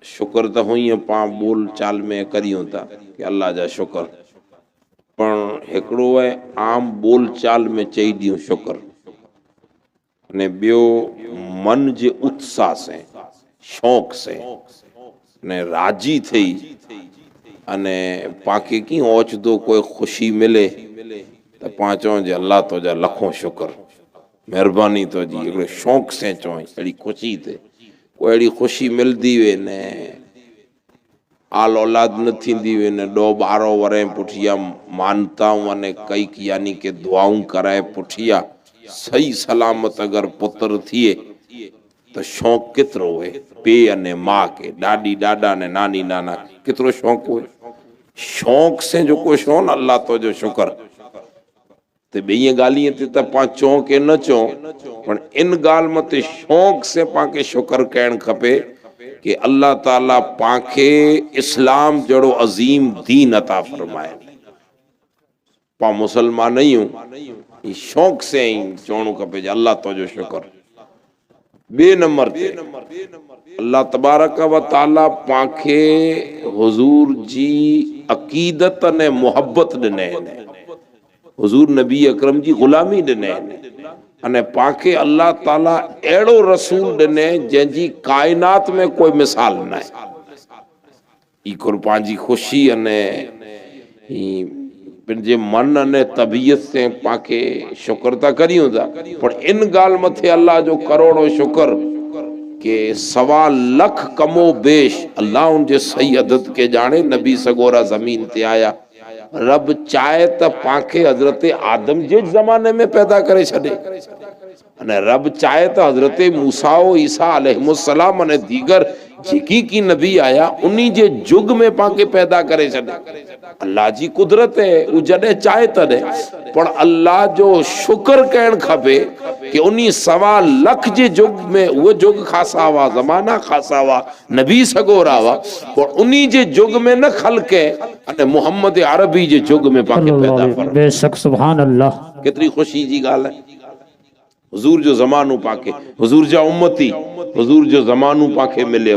शुक्र तो हुई पा बोल चाल में करियूं था कि अल्लाह जा शुक्र, पण हिकिड़ो है आम बोल चाल में चई दियूं शुक्र ने ॿियो मन जे उत्साह से शौक़ से ने राजी थी अने पाके की ओचदो कोई खुशी मिले तो पां चऊं जे अल्लाह तो जा लखों शुक्र मेहरबानी तो जी हिकिड़े शौक़ से चऊं अहिड़ी खुशी थे कोई अहिड़ी खुशी मिलदी वे ने आल औलाद न थींदी वे ने 2-12 वरे पुठिया मानताऊं अने कई यानी के दुआऊं कराए पुठिया सही सलामत अगर पुत्र थिए तो शौक़ केतिरो हुए पे अने माँ के ॾाॾी ॾाॾा ने नानी नाना केतिरो शौक़ हुए शौक़ से जो कुछ हो न अल्लाह तो जो शुक्र ते ॿई ॻाल्हियुनि ते त पां चऊं के न चऊं पण इन ॻाल्हि मथे शौक़ से पांखे शुक्र करणु खपे कि अल्लाह ताला पांखे इस्लाम जहिड़ो अज़ीम दीन अता फरमाए पा मुसलमान आहियूं शौक़ से ही चवणो खपे जे अल्लाह तो जो शुक्र। बे नंबर ते अल्लाह तबारक व ताला पांखे हुजूर जी अकीदत ने मोहब्बत ॾिने हुजूर नबी अकरम जी गुलामी ॾिने अने पांखे अल्लाह ताला अहिड़ो रसूल ॾिने जंहिंजी कायनात में कोई मिसाल न आहे ई कुर्बान जी खुशी अने पंहिंजे मन अने तबीयत से पांखे शुक्र था करियूं था पर इन ॻाल्हि मथे अल्लाह जो करोड़ो शुक्र के 1.25 लाख कमो बेश अल्लाह उनजे सही अदद के जाने नबी सगोरा जमीन ते आया रब चाहे तो पांखे हजरत आदम जे जमाने में पैदा करे छड़े अने रब चाहे तो हजरत मूसा ईसा अलैहिस्सलाम अने दीगर जेकी की नबी आया उन्हीं जे जुग में पांखे पैदा करे छड़े अल्लाह जी कुदरत है उ जडे चाहे तडे पर अल्लाह जो शुक्र करण खपे कि उन्हीं 1.25 लाख जे जुग में वो जुग खासा हुआ जमाना खासा हुआ नबी सगोरा हुआ पर उन्हीं जे जुग में न खलके अने मोहम्मद अरबी जे जुग में पाके पैदा फरमा बेशक सुभान अल्लाह कितनी खुशी जी गाल है हुजूर जो जमानो पाके हुजूर जा उम्मती हुजूर जो जमानो पाके मिले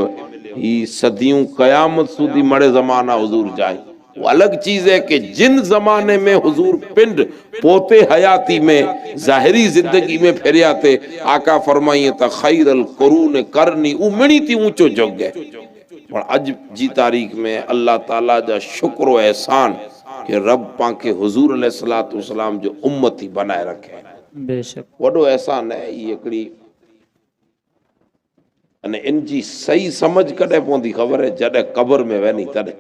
ई सदियों कयामत सुधी मड़े जमाना हुजूर जाए वो अलग चीज है कि जिन जमाने में हुजूर पिंड पोते हयाती में जाहिरी जिंदगी में फेरिया थे आका फरमाइए त खैरल कुरून करनी उ मिणी थी ऊंचो जग है पर अज जी तारीख में अल्लाह ताला जा शुक्र व एहसान कि रब पाके हुजूर अलैहिस्सलातु वस्सलाम जो उम्मती बनाए रखे बेशक वडो एहसान है ये एकड़ी अने इनजी सही समझ कदे पौंदी खबर है जडे कब्र में वनी तडे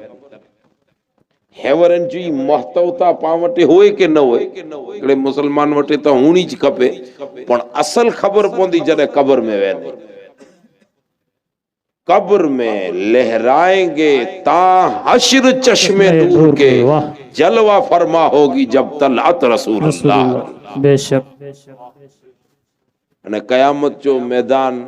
हेवरन जी महत्वता पा वटे होए के न होए एकड़े मुसलमान वटे तो हुणी ज खपे पण असल खबर पौंदी जडे कब्र में वने कब्र में लहराएंगे ता हश्र चश्मे दूर के जलवा फरमा होगी जब तलअत रसूलुल्लाह बेशक अने कयामत जो मैदान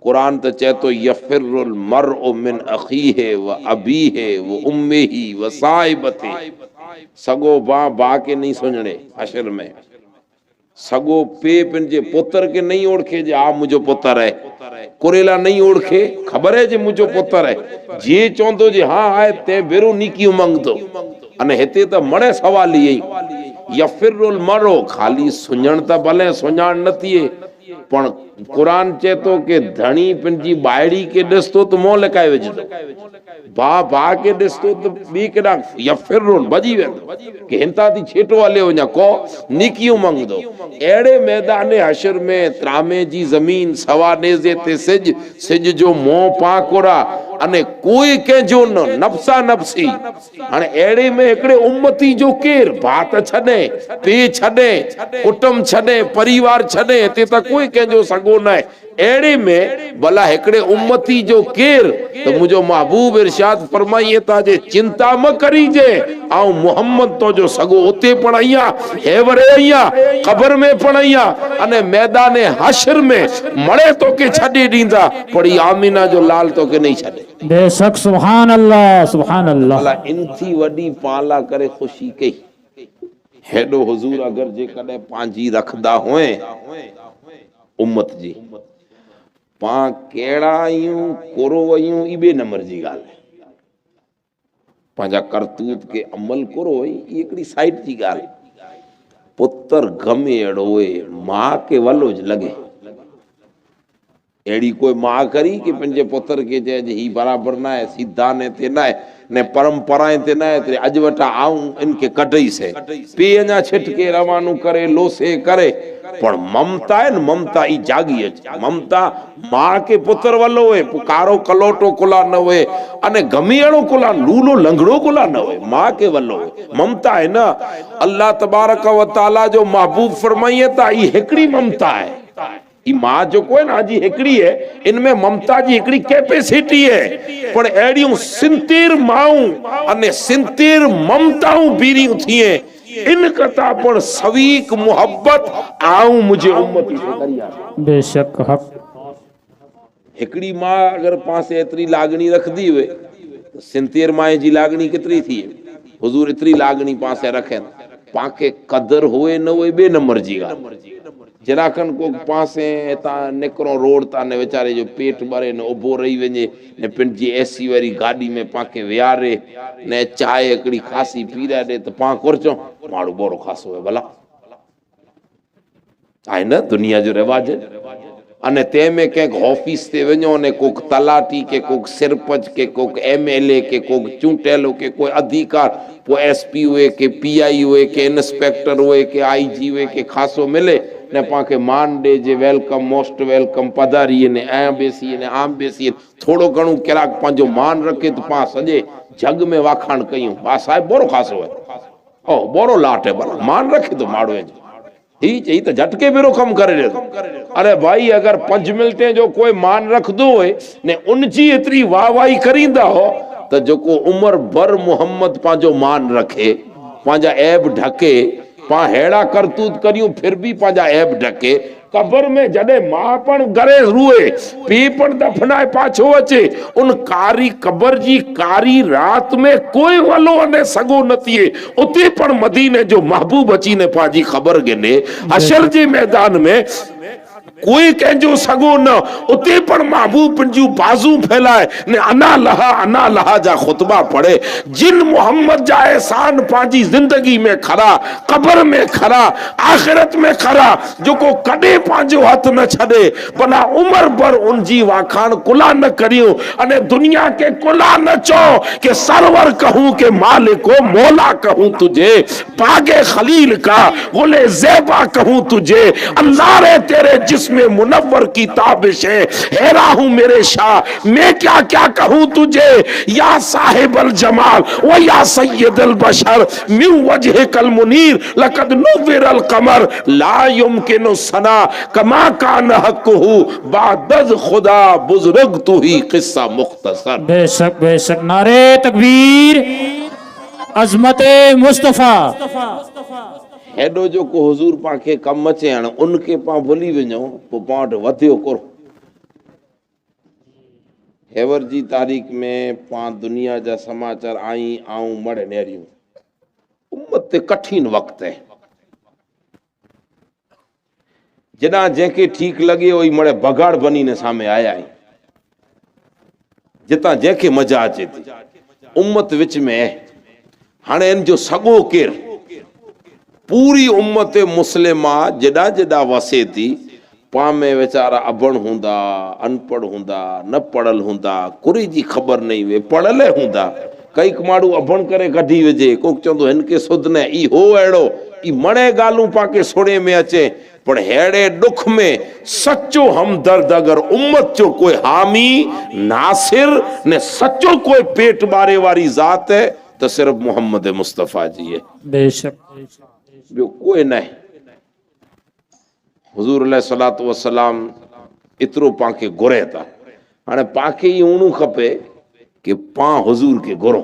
कुरान तो चेतो यफिरुल मरउ मिन अखीहे व अबीहे व उम्मिही व साहिबते सगो बा के नहीं सुनने हशर में सगो पे पंहिंजे पुत्र के नहीं ओळखे जे आ मुझो पुत्र है कुरेला नहीं ओळखे खबर है जे मुझो पुत्र है जे चोंदो जे हां आहे ते बेरो नीकियूं मंगदो अने हिते त मणे सवाल ई यफिरुल मरउ खाली सुञण त भले सुञाण न थिए पण कुरान चेतो के धणी पंहिंजी बायड़ी के ॾिसतो त मोह लकाए विझंदो भा के ॾिसतो त ॿी केॾा यफिरुल भॼी वेंदो कि हितां थी छेटो हले वञा को निकियूं मंगदो अहिड़े मैदान हशर में त्रामे जी ज़मीन सवा नेज़े ते सिज जो मोह पाकुरा अने कोई कंहिंजो न नफ़्सा नफ़्सी हाणे अहिड़े में हिकिड़े उम्मती जो केर भात छॾे पे छॾे कुटुंब छॾे परिवार छॾे हिते त कोई कंहिंजो सॻो न आहे अहिड़े में भला हिकिड़े उम्मती जो केर त मुंहिंजो महबूब इरशाद फरमाइए था जे चिंता म करीजे ऐं मोहम्मद तो जो सॻो उते पण आहियां हेवरे आहियां क़ब्र में पण आहियां अने मैदान हशर में मड़े तोखे छॾे ॾींदा पर ई आमीना जो लाल तोखे नहीं छॾे बेशक सुभान अल्लाह सुभान अल्लाह भला इनथी वॾी पाला करे ख़ुशी कई हेॾो हुजूर अगर जे कॾहिं पंहिंजी रखदा हुए उम्मत जी पां कहिड़ा आहियूं कोरो आहियूं ई ॿिए नंबर जी ॻाल्हि आहे। पंहिंजा करतूत के अमल करो ई हिकिड़ी साइड जी ॻाल्हि। पुत्र गम अहिड़ो मां के वलो लॻे। अहिड़ी कोई मां करी कि पंहिंजे पुत्र खे चए ही बराबरि न आहे, सिद्धांत ते न आहे, ने परंपरा ते न आहे, अॼु वटा आऊं इनके कढई से पी अञा छिटके रवानू करे लोसे करे। पर ममता है न, ममता ई जागी अचे। ममता मां के पुत्र वलो हुए कारो कलोटो कुला न हुए अने गमीअड़ो कुला लूलो लंगड़ो कुला न हुए, मां के वलो हुए। ममता है न अल्लाह तबारक व ताला जो महबूब फरमाइए ता ई हिकड़ी ममता है। ई मां जो कोई ना जी हिकड़ी है, इनमें ममता जी हिकड़ी कैपेसिटी है। पर एड़ियूं सिंतीर माऊं अने सिंतीर ममताऊं बीरियूं थिए इन कथा पर सवीक मोहब्बत आऊं मुझे उम्मती से करिया। बेशक हक। हिकड़ी मां अगर पासे एतरी लागणी रखदी हुए तो सिंतीर माए जी लागणी कितरी थी। हुजूर इतरी लागणी पासे रखे पाके कदर हुए न हुए बे नंबर जी ॻाल्हि। जराखन को पासे ता निकरो रोड ता ने वेचारे जो पेट भरे न उभो रही वञे ने पंहिंजी एसी वारी गाड़ी में पाके विहारे ने चाय हिकड़ी खासी पीरा दे तो पा कुरचो माण्हू बोरो खासो है भला आहे न दुनिया जो रिवाज। अने ते में के ऑफिस ते वञो ने कोक तलाटी के कोक सिरपंच के कोक एमएलए के कोक चूंटेलो के कोई अधिकार वो एसपी हुए के पीआई हुए के इंस्पेक्टर हुए के आईजी हुए के खासो मिले ने पाके मान दे जे वेलकम मोस्ट वेलकम पधारी ने ऐ बेसी ने आम बेसी थोड़ो घणो किराक पांजो मान रखे तो पा सजे जग में वाखाण कयूं बा साहब बोरो खासो है ओ बोरो लाट है भला मान रखे तो माड़ो है ही चई तो झटके बेरो कम करे रे। अरे भाई अगर 5 मिनटे जो कोई मान रख दो है ने उनजी इतनी वाहवाही करींदा हो तो जो को उम्र भर मोहम्मद पांजो मान रखे पांजा ऐब ढके पा हेड़ा करतूत करियूं फिर भी पांजा ऐब ढके। कब्र में जडे मां पण गरे रुए पी पण दफनाए पाछो अचे उन कारी कब्र जी कारी रात में कोई वलो ने सगो नथिए उते पण मदीने जो महबूब अची ने पाजी खबर गिने हशर जे मैदान में कोई कंहिंजो सगो न उते पण महबूब पंहिंजूं बाज़ू फैलाए ने अना लहा जा खुतबा पढ़े। जिन मोहम्मद जा एहसान पांजी जिंदगी में खरा कब्र में खरा आखिरत में खरा जो को कदे पांजो हथ न छड़े भला उम्र भर उनजी वाखाण कुला न करियो अने दुनिया के कुला न चो के सरवर कहूं के मालिको मौला कहूं तुझे पागे खलील का बोले ज़ेबा कहूं तुझे अल्लाह रे तेरे जिस्म में मुनव्वर की ताबिश है हैरा हूं मेरे शाह मैं क्या क्या कहूं तुझे या साहिब अल जमाल व या सैयद अल बशर मिन वजह कल मुनीर लकद नुव्विर अल कमर ला युमकिनु सना कमा कान हक़हु बादज खुदा बुजुर्ग तू ही किस्सा मुख्तसर। बेशक नारे तकबीर अजमते मुस्तफा। हेडो जो को हुजूर पाके कम अचे हाणे उनके पा भुली वञो पोइ पां वटि वधियो कोरो। हेवर जी तारीख़ में पां दुनिया जा समाचार आई आऊं मड़े नेरियूं उम्मत ते कठिन वक्त है जॾा जंहिंखे ठीक लगे वही मड़े बगाड़ बनी ने सामे आया है जिता जंहिंखे मजा अचे थी उम्मत विच में हाणे इन जो सगो केर पूरी उम्मत मुस्लिमा जडा जडा वसे थी पा में वेचारा अबण हुंदा अनपढ़ हुंदा न पढ़ल हुंदा कुरी जी खबर नहीं वे पढ़ल हुंदा कई माण्हू अबण करे कढी विझे कोक चवंदो हिनके सुध न ई हो अहिड़ो ई मणे ॻाल्हियूं पाके सुणे में अचे पर हेड़े दुख में सच्चो हमदर्द अगर उम्मत जो कोई हामी नासिर ने सच्चो कोई पेट बारे वाली जात है तो सिर्फ मोहम्मद मुस्तफा जी है। बेशक ॿियो कोई न आहे। हुजूर अलैहिस्सलातु वस्सलाम एतिरो पांखे घुरे था हाणे पांखे ई हुअणो खपे कि पां हुजूर के घुरो।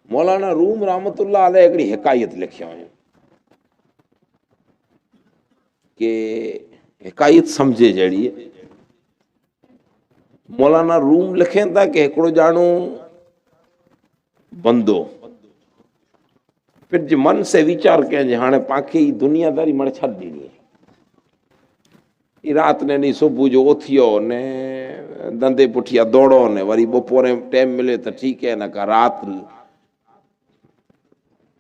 मौलाना रूम रहमतुल्लाह अलैह हिकिड़ी हिकायत लिखिया हुयूं कि हिकायत सम्झे जहिड़ी है। मौलाना रूम लिखें था कि हिकिड़ो ॼाणो बंदो फिर जे मन से विचार कहें हाँ पाखे ही दुनियादारी मण छॾ ॾिनी ई रात ने नी सुबह जो उथियो ने धंधे पुठिया दौड़ो ने वरी बपोरे टाइम मिले तो ठीक है न का रात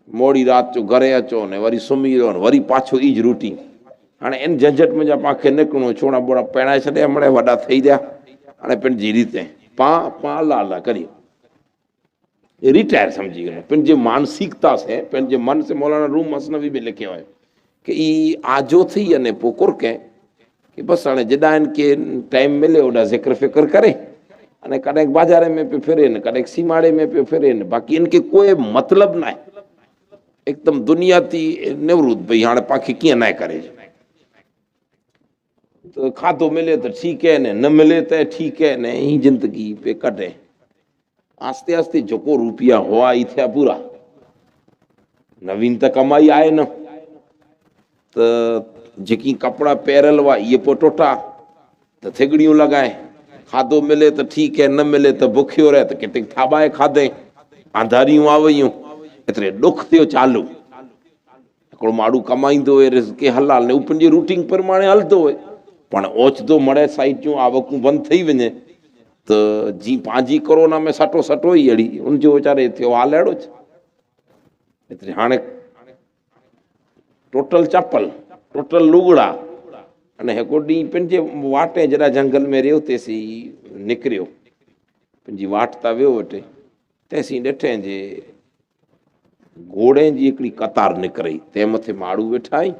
मोड़ी रात जो घरे अचो ने वरी सुम्ही रहो वरी पाछो ई ज रूटीन हाणे इन झंझट में जा पाखे निकिरणो छोड़ा बोड़ा पहिराए छॾिया मड़े वॾा थी विया हाणे पंहिंजी रीते पा अल्लाह अल्लाह करियो रिटायर समझी गए पंहिंजे मानसिकता से पंहिंजे मन से मौलाना रूम मसनवी में लिखियो है कि ई आजो थी अने पोइ कुरके कि बस हाणे जॾहिं इनके टाइम मिले ओॾा ज़िक्र फ़िक्र करे अने कॾहिं बाज़ारे में पियो फिरेनि कॾहिं सीमाड़े में पियो फिरेनि बाक़ी इनके कोई मतिलबु न आहे एकदम दुनिया थी निवृत भई हाणे पाखे कीअं न करे तो खाधो मिले तो ठीक है न मिले तो ठीक है न ही जिंदगी पे कटे आस्ते आस्ते जोको रुपया हुआ ही थे पूरा नवीन तो कमाई आए न तो जेकी कपड़ा पैरल हुआ ये पो टोटा तो थिगड़ियों लगाए खाधो मिले तो ठीक है न मिले तो बुखियो रहे तो किथे थाबाए खाधे आंधारियूं आवयूं एतरे दुख थियो चालू हिकिड़ो माण्हू कमाईंदो हुए रिज़्क़ हलाल ने पंहिंजी रूटीन प्रमाणे हलंदो हुए पण ओचितो मड़े साइड जूं आवकूं बंदि थी वञे त जी पंहिंजी कोरोना में सटो सटो ई अहिड़ी उनजो वीचारे थियो हाल अहिड़ो एतिरे हाणे टोटल चपल टोटल लुगड़ा अने हिकिड़ो ॾींहुं पंहिंजे वाटे जॾहिं जंगल में रहियो तेसीं निकिरियो पंहिंजी वाट तां वियो वटि तेसीं ॾिठे जे घोड़े जी हिकिड़ी कतार निकिरई तंहिं मथे माण्हू वेठा आहिनि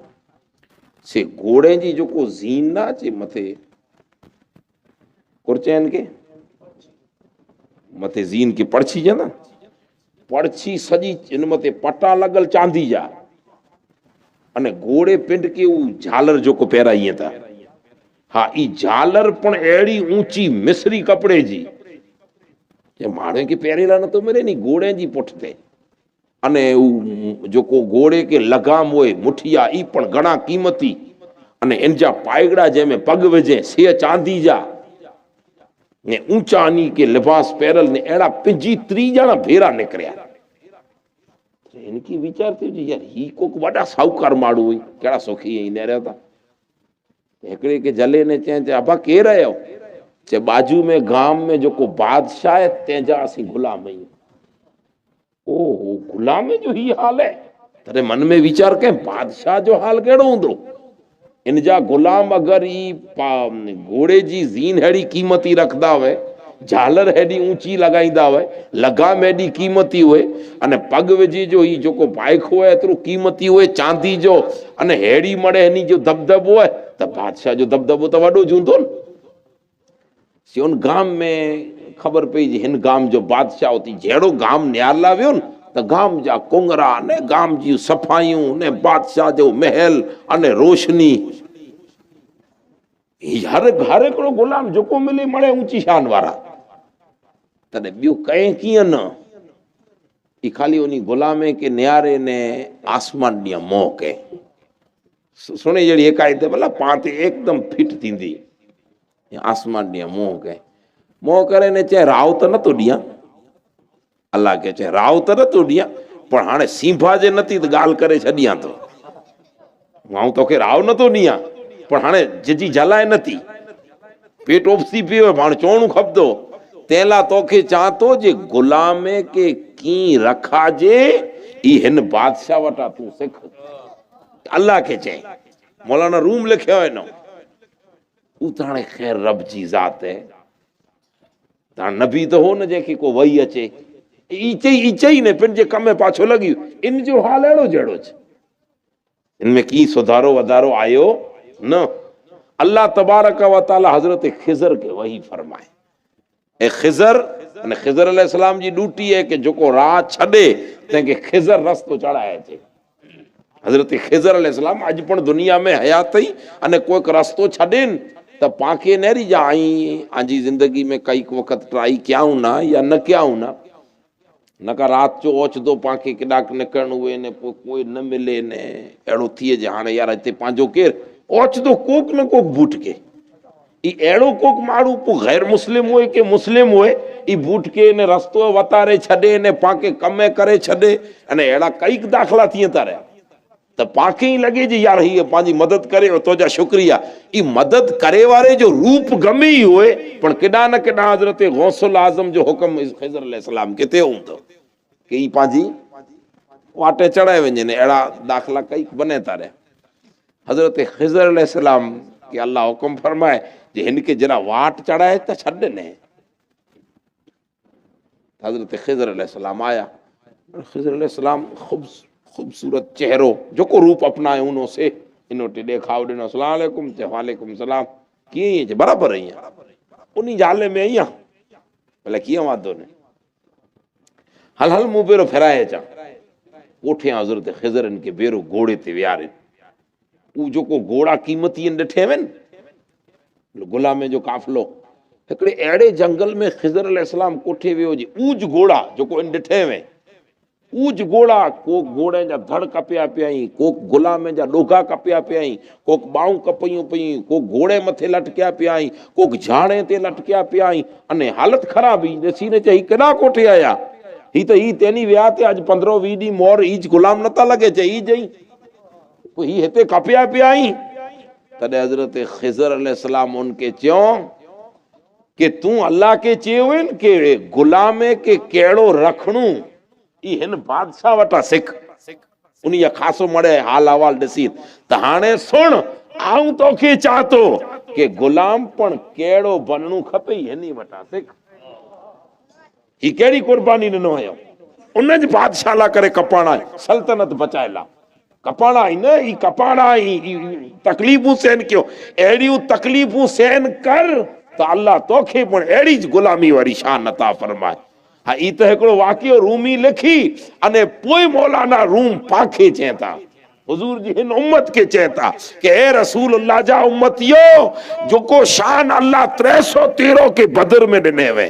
से घोड़े जी जेको ज़ीन न अचे मथे कुर्चैन के मथे ज़ीन के पड़छी चवंदा पड़छी सॼी इन मथे पटा लॻल चांदी जा अने घोड़े पिंड के उ झालर जेको पहिरां ईअं था हा ई झालर पण अहिड़ी ऊंची मिस्री कपिड़े जी माण्हू खे पहिरें नथो मिले नी घोड़े जी पुठ ते अने जेको घोड़े के लगाम हुए मुठिया ई पण घणा क़ीमती अने इन जा पाइगड़ा जंहिंमें पग विझे से चांदी जा ने ऊंचा नी के लिबास पहिरल ने अहिड़ा पिंजी 3 ॼणा भेरा निकिरिया इनकी वीचार थियो जी यार ही को वॾा साहूकार माण्हू हुई कहिड़ा सुखी ईंदा रहिया था हिकिड़े के जले ने चई अबा केरु आहियो चए बाजू में गाम में जेको बादशाह आहे तंहिंजा असीं गुलाम आहियूं ओहो गुलाम जो ही हाल है तॾहिं मन में वीचार करें बादशाह जो हाल कहिड़ो हूंदो इन जा गुलाम अगरि ई घोड़े जी ज़ीन हेड़ी कीमती रखदा हुए झालर हेड़ी ऊंची लगाईंदा हुए लगाम हेड़ी कीमती हुए अने पग विझी जो ही जेको पाइखो है एतिरो कीमती हुए चांदी जो अने हेड़ी मड़े हिनी जो दबदबो है त बादशाह जो दबदबो त वॾो ज हूंदो न से उन गाम में ख़बर पई जी हिन गाम जो बादशाह होती जहिड़ो गाम नियारला वियो न त गाम जा कुंगरा ने गाम जी सफ़ाइयूं ने बादशाह जो महल अने रोशनी हर हिकिड़ो गुलाम जेको मिले मड़े ऊंची शान वारा तॾहिं ॿियो कई कीअं न ई खाली उन गुलामे के नियारे ने आसमान ॾींहुं मोह कई सुणे जहिड़ी हिकायत भला पाण ते एकदम फिट थींदी आसमान ॾींहुं मोह करे ने चए राव त नथो ॾियां अल्लाह खे चए राव त नथो ॾियां पर हाणे सींभा जे नथी त ॻाल्हि करे छॾियां थो मां तोखे राव नथो ॾियां पर हाणे जिजी जलाए नथी पेट उपसी पियो हाणे चवणो खपंदो तंहिं लाइ तोखे चवां थो जे गुलामे के कीअं रखाजे ई हिन बादशाह वटां तूं सिख अल्लाह खे चए मौलाना रूम लिखियो आहे न उ त हाणे ख़ैर रब जी ज़ात है त नबी त हो न जंहिंखे को वही अचे ई चई न पंहिंजे कम में पाछो लॻी इन जो हाल अहिड़ो जहिड़ो इनमें कीअं सुधारो वधारो आयो न अल्लाह तबारक व तआला हज़रत खिज़र के वही फरमाए ए खिज़र अने खिज़र अलैहिस्सलाम जी ड्यूटी है कि जेको राह छॾे तंहिंखे खिज़र रस्तो चढ़ाए अचे हज़रत खिज़र अलैहिस्सलाम अॼु पण दुनिया में हयात अथई अने कोई रस्तो छॾेनि त पाखे न जा आई आंजी ज़िंदगी में कई वक़्त ट्राई कयाऊं ना या न कयाऊं ना न का रात जो ओचितो पाखे किडाक निकिरणो हुए ने पोइ कोई न मिले ने अहिड़ो थिए जे हाणे यार हिते पंहिंजो केरु ओचितो कोक न कोक बूट के ई अहिड़ो कोक माण्हू पोइ गैर मुस्लिम हुए के मुस्लिम हुए ई बूट के ने रस्तो वतारे छॾे ने पाके कम करे छॾे अने अहिड़ा कई दाख़िला थियनि था रहिया तो पाके ही लगे जी यार ही पांजी मदद करे तो जा शुक्रिया ई मदद करे वारे जो रूप गमे ही हुए पण केडा न केडा हजरत गौसुल आजम जो हुक्म खिजर अलैहिस्सलाम केते हूंदो कि ई पांजी वाटे चढ़ाए वञनि अहिड़ा दाख़िला कई बने था रहे हजरत खिजर अलैहिस्सलाम के अल्लाह हुक्म फरमाए जे हिनके जरा वाट चढ़ाए त छॾ ने हजरत खिजर अलैहिस्सलाम आया खिजर अलैहिस्सलाम खूबसूरत चेहरो जोको रूप अपनाए उनो से इनो टे देखाव दिनो अस्सलाम वालेकुम ते वालेकुम सलाम की बराबर है उन्हीं जाले में आइया भले किया वादो ने हल हल मुंह बेरो फेराए चा उठे हजरत खिजर इनके बेरो घोड़े ते वियारे उ जोको घोड़ा कीमती ॾिठे वन गुलामे जो काफिलो हिकिड़े अहिड़े जंगल में खिजर अलैहिस्सलाम कोठे वियो जी ऊज घोड़ा जोको इन ॾिठे वे ऊज घोड़ा को घोड़े जा धड़ कपिया पियाई को गुलामे जा डोगा कपिया पियाई को बाऊं कपियूं पई को घोड़े मथे लटकिया पियाई को झाड़े ते लटकिया पियाई अने हालत खराब ही ॾिसी ने चई केॾा कोठे आया ही त ही तेनी विया ते अज 15-20 ॾींहं मोर ईज गुलाम नथा लगे चई ही जई ही हिते कपिया पियाई तॾहिं हजरत खिजर अलैहिस्सलाम उनके चयो कि तू अल्लाह के चयो के गुलामे के केड़ो रखणू ई हिन बादशाह वटा सिख उन खासो मड़े हाल अहवाल ॾिसी त हाणे सुन आऊं तोखे चाह थो कि गुलाम पण केड़ो बनणू खपे हिन वटा सिख ही केड़ी कुर्बानी ॾिनो हुयो उन जी बादशाह ला करे कपाणा सल्तनत बचाएला कपाणा ही न ई कपाणा ही तकलीफूं सहन कयो अहिड़ियूं तकलीफूं सहन कर त अल्लाह तोखे पण अहिड़ी गुलामी वारी शान अता फरमाए हा ई त हिकिड़ो वाक़ियो रूमी लिखी अने पोइ मौलाना रूम पाखे चए था हुजूर जी हिन उम्मत के चए था कि ए रसूल अल्लाह जा उम्मतियो जोको शान अल्लाह 313 के बदर में ॾिने वे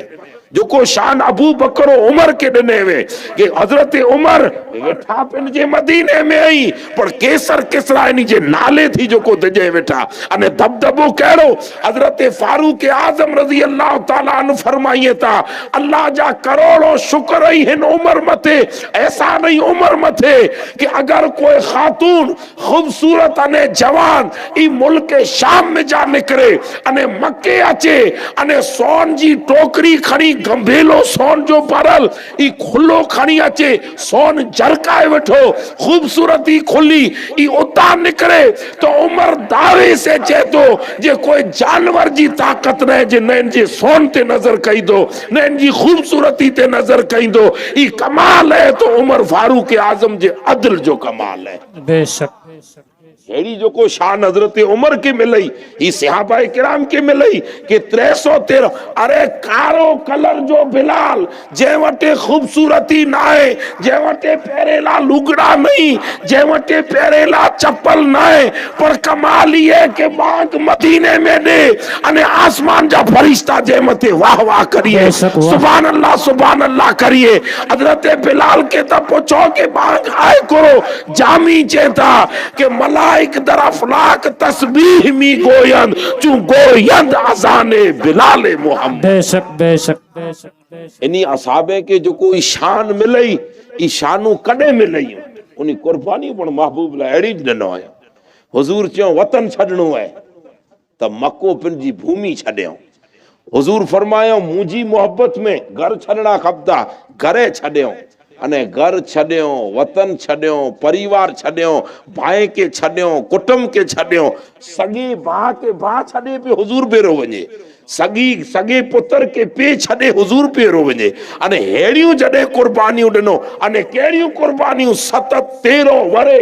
जोको शान अबू बकर उमर के ॾिने वे कि हजरत उमर वेठा पिन जे मदीने में आई पर केसर किसरा इन जे नाले थी जोको दजे वेठा अने दबदबो कहिड़ो हजरत फारूक आजम रज़ी अल्लाह ताला अन्हु फरमाइए था अल्लाह जा करोड़ों शुक्र ही हिन उमर मथे ऐसा नहीं उमर मथे कि अगर कोई खातून खूबसूरत अने जवान ई मुल्क शाम में जा निकरे अने मक्के अचे अने सोन जी टोकरी खणी गंभेलो सोन जो भरल ई खुलो खणी अचे सोन जरकाए वठो खूबसूरती खुली ई उता निकरे तो उमर दावे से चेतो जे कोई जानवर जी ताकत रहे जे नैन जे सोन ते नजर कई दो नैन जी खूबसूरती ते नजर कई दो ई कमाल है तो उमर फारूक आजम जे अदल जो कमाल है बेशक हेड़ी जो को शान हजरत उमर के मिलई ही सहाबा किराम के मिलई कि 313 अरे कारो कलर जो बिलाल जे वटे खूबसूरती नाए जे वटे पेरेला लुगड़ा नहीं जे वटे पेरेला चप्पल नाए पर कमाल ये के बाग मदीने में दे अने आसमान जा फरिश्ता जे मथे वाह वाह करिए सुभान अल्लाह करिए हजरत बिलाल के त पूछो के बाग आए करो जामी चेता के मला एक तरफ लाख तस्बीह मी गोयंद चू गोयंद अज़ाने बिलाल मोहम्मद बेशक बेशक बेशक इन्हीं असहाबे के जो कोई शान मिलई ई शानू कदे मिलई उनी कुर्बानी पण महबूब ला एड़ी ॾिनो आया हुजूर चयो वतन छडणो है त मक्को पिन जी भूमि छड्यो हुजूर फरमायो मुजी मोहब्बत में घर छडणा खपदा घरे छड्यो अने घर छड्यो वतन छड्यो परिवार छड्यो भाई के छड्यो कुटुंब के छड्यो सगे भा के भा छडे पे हुजूर बेरो वने सगे पुत्र के पे छडे हुजूर पेरो वने अने हेड़ियूं जडे कुर्बानियूं ॾिनो अने केड़ियूं कुर्बानियूं 13 वरे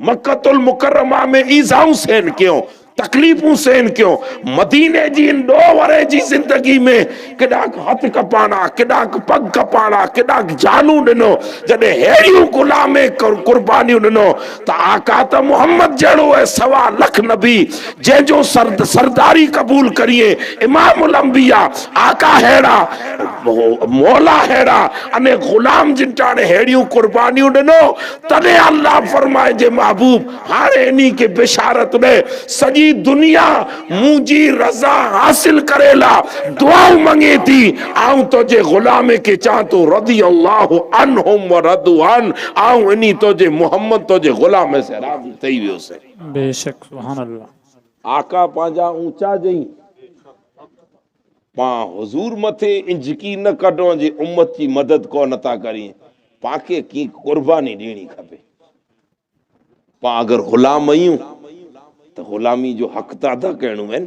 मक्कतुल मुकर्रमा में ईज़ाऊं सहन कयो तकलीफूं सहन क्यों मदीने जी इन 2 वरे जी जिंदगी में केडा हथ कपाणा केडा पग कपाणा केडा जानू ॾिनो जॾहिं हेड़ियूं गुलामे कुर्बानियूं ॾिनो त आका त मोहम्मद जहिड़ो है 1.25 लाख नबी जंहिंजो सरदारी कबूल करिए इमामुल अंबिया आका हेड़ा मौला हेड़ा अने गुलाम जिन टाणे हेड़ियूं कुर्बानियूं ॾिनो तॾहिं अल्लाह फरमाए जे महबूब हाणे इन्ही के बिशारत ॾे सॼी सॼी दुनिया मुंहिंजी रज़ा हासिल करेला दुआऊं मंगे थी आऊं तुझे गुलाम के चां तो रदी अल्लाह अनहुम व रदु अन आऊं इनी तुझे मोहम्मद तुझे गुलाम से राज़ी थई वियो से बेशक सुभान अल्लाह आका पंहिंजा ऊंचा जई पां हुजूर मथे इंजकी न कढो जी उम्मत की मदद को नथा करी पाके की कुर्बानी ॾियणी खपे पां अगर गुलाम आहियूं तो गुलामी जो हक त अदा करणो है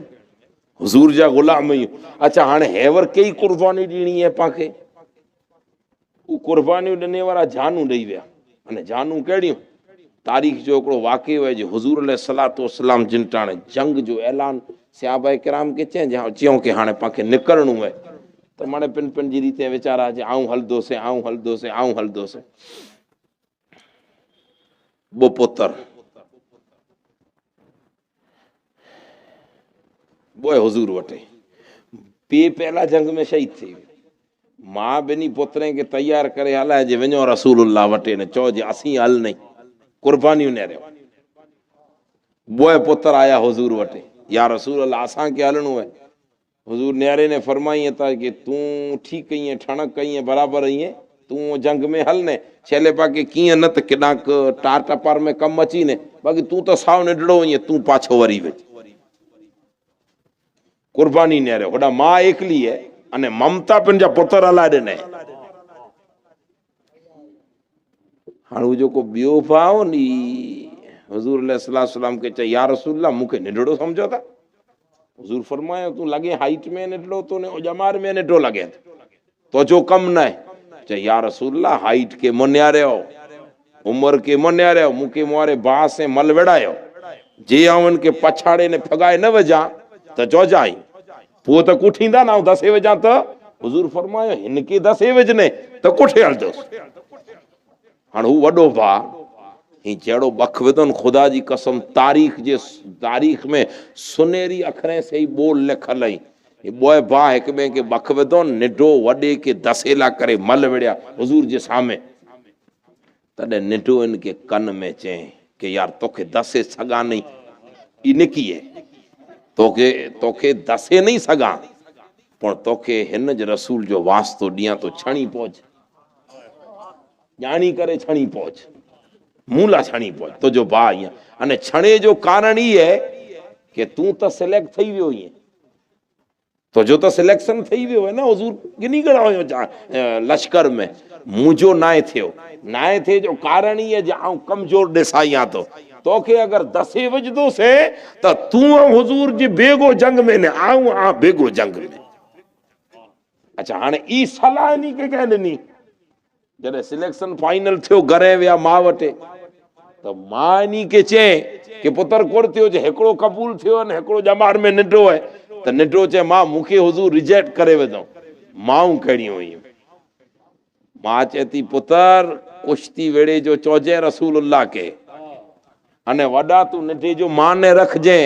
हुजूर जा गुलाम आहियूं अच्छा हाणे हेवर कई कुर्बानी ॾियणी है पाके उ कुर्बानियूं ॾिने वारा जानू ॾेई विया अने जानू कहिड़ियूं तारीख़ जो हिकिड़ो वाक़ियो आहे जो हुजूर अलैहिस्सलातु वस्सलाम जिन टाणे जंग जो ऐलान सहाबाए किराम के चयूं कि हाणे पाके निकिरणो है तो माने पिन पिन जी रीते वीचारा जे आऊं हलदोसे आऊं हलदोसे आऊं हलदोसे बो पुत्र बोए हुजूर वटे पी पहला जंग में शहीद थी मां बिनी पुत्रें के तैयार करे हलाए जे वञो रसूलुल्लाह वटे न चो जे असीं हल नहीं कुर्बानियूं न रहियो बोए पुत्र आया हुजूर वटे या रसूल अल्लाह असां के हलणो है हुजूर न्यारे ने फरमाई था कि तू ठीक कई है ठणक कई है बराबर ही है तू जंग में हल ने छेले पाके किए न त किडाक टार टपार में कम अची ने बाकी तू तो साव निडड़ो ही तू पाछो वरी वे कुर्बानी न रहियो होड़ा मां एकली है अने ममता पंहिंजा पुत्र हलाए ॾिने हाणे जो को ॿियो भाव नी हुजूर अलैहिस्सलातु वस्सलाम के चई या रसूलल्लाह मूंखे निडड़ो समझो था हुजूर फरमायो तू लगे हाइट में निडड़ो तो ने जमार में निडड़ो लगे तो जो कम न है चई या रसूलल्लाह हाइट के मुन्यारियो उम्र के मुन्यारियो मूंखे मोरे बा से मल वेड़ायो जे आवन के पछाड़े ने फगाए न वजा त जो जाई वो तो कुठींदा ना दसे वजा तो हुजूर फरमायो इनके दसे वजने तो कुठे हलदो हाणे हू वडो भा ही जड़ो बख विदन खुदा जी कसम तारीख में सुनहरी अखरें से ही बोल लिखल आई बोए भा एक बे के बख विदो निडो वडे के दसेला करे मल विड़िया हुजूर जे सामे तडे निडो इनके कन में चे कि यार तोखे दसे सगा नहीं इनकी है तोखे दसे नहीं सगा पर तोखे हिन जे रसूल जो वास्तो दिया तो छणी पहुंच जानी करे छणी पहुंच मूला छणी पहुंच तो जो बा इया अने छणे जो कारण ही है कि तू तो सिलेक्ट थई वियो ही तो जो तो सिलेक्शन थई वियो है ना हुजूर गिनी गड़ा हो लश्कर में मुझो नाए थियो नाए थे जो कारण ही है जे आऊं कमजोर देसाइया तो के अगर दसे वजदो से तो तू हुजूर जी बेगो जंग में ने आऊं आ बेगो जंग में अच्छा हाने ई सलाह नहीं के कहनी जॾहिं सिलेक्शन फाइनल थियो घरे विया मां वटे तो मां नी के चे कि पुत्र कोड़ थियो जे हिकिड़ो क़बूल थियो ने हिकिड़ो जमार में निडो है तो निडो चे मां मूंखे हुजूर रिजेक्ट करे वेदो माऊं कहिड़ियूं हुयूं मां चेती पुत्र कुश्ती वेड़े जो चौजे रसूलुल्लाह के अने वडा तू निडे जो मां ने रखजे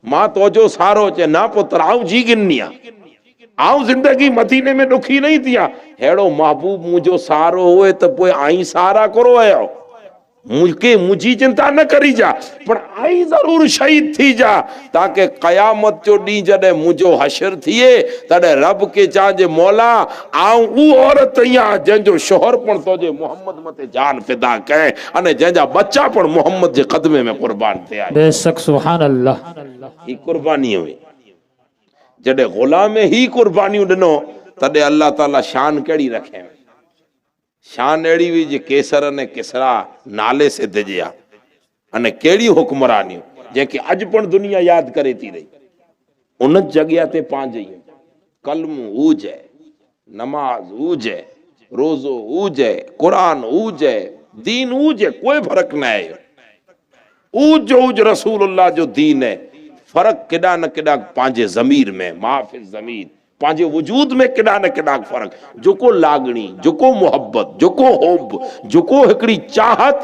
मां तो जो सारो चे ना पुत्र आऊं जी गिनिया आऊं जिंदगी मदीने में दुखी नहीं थिया हेड़ो महबूब मुझो सारो हुए तो पोइ आई सारा करो आयो मुझके मुझी चिंता न करी जा पर आई जरूर शहीद थी जा ताकि कयामत जो डी जडे मुझो हशर थिए तडे रब के चाहे मौला आऊं ऊ औरत या जंजो शोहर पण तो जे मोहम्मद मते जान फिदा कहे अने जंजा बच्चा पण मोहम्मद जे कदमे में कुर्बान थे आए बेशक सुभान अल्लाह ई कुर्बानी हुई जडे गुलाम ही कुर्बानियों दिनो तडे अल्लाह ताला शान केड़ी रखे शान अड़ी हुई जे केसर ने किसरा नाले से दिजिया अने केड़ी हुक्मरानियूं जेके अज पण दुनिया याद करे थी रही उन जगह ते पांजे कलम हुजे नमाज हुजे रोजो हुजे कुरान हुजे दीन हुजे कोई फर्क न है उज रसूलुल्लाह जो दीन है फर्क केडा न केडा पांजे जमीर में माफिज जमीर पांजे वजूद में केडा न केडा फर्क जोको लागणी जोको मोहब्बत जोको होब जोको एकड़ी चाहत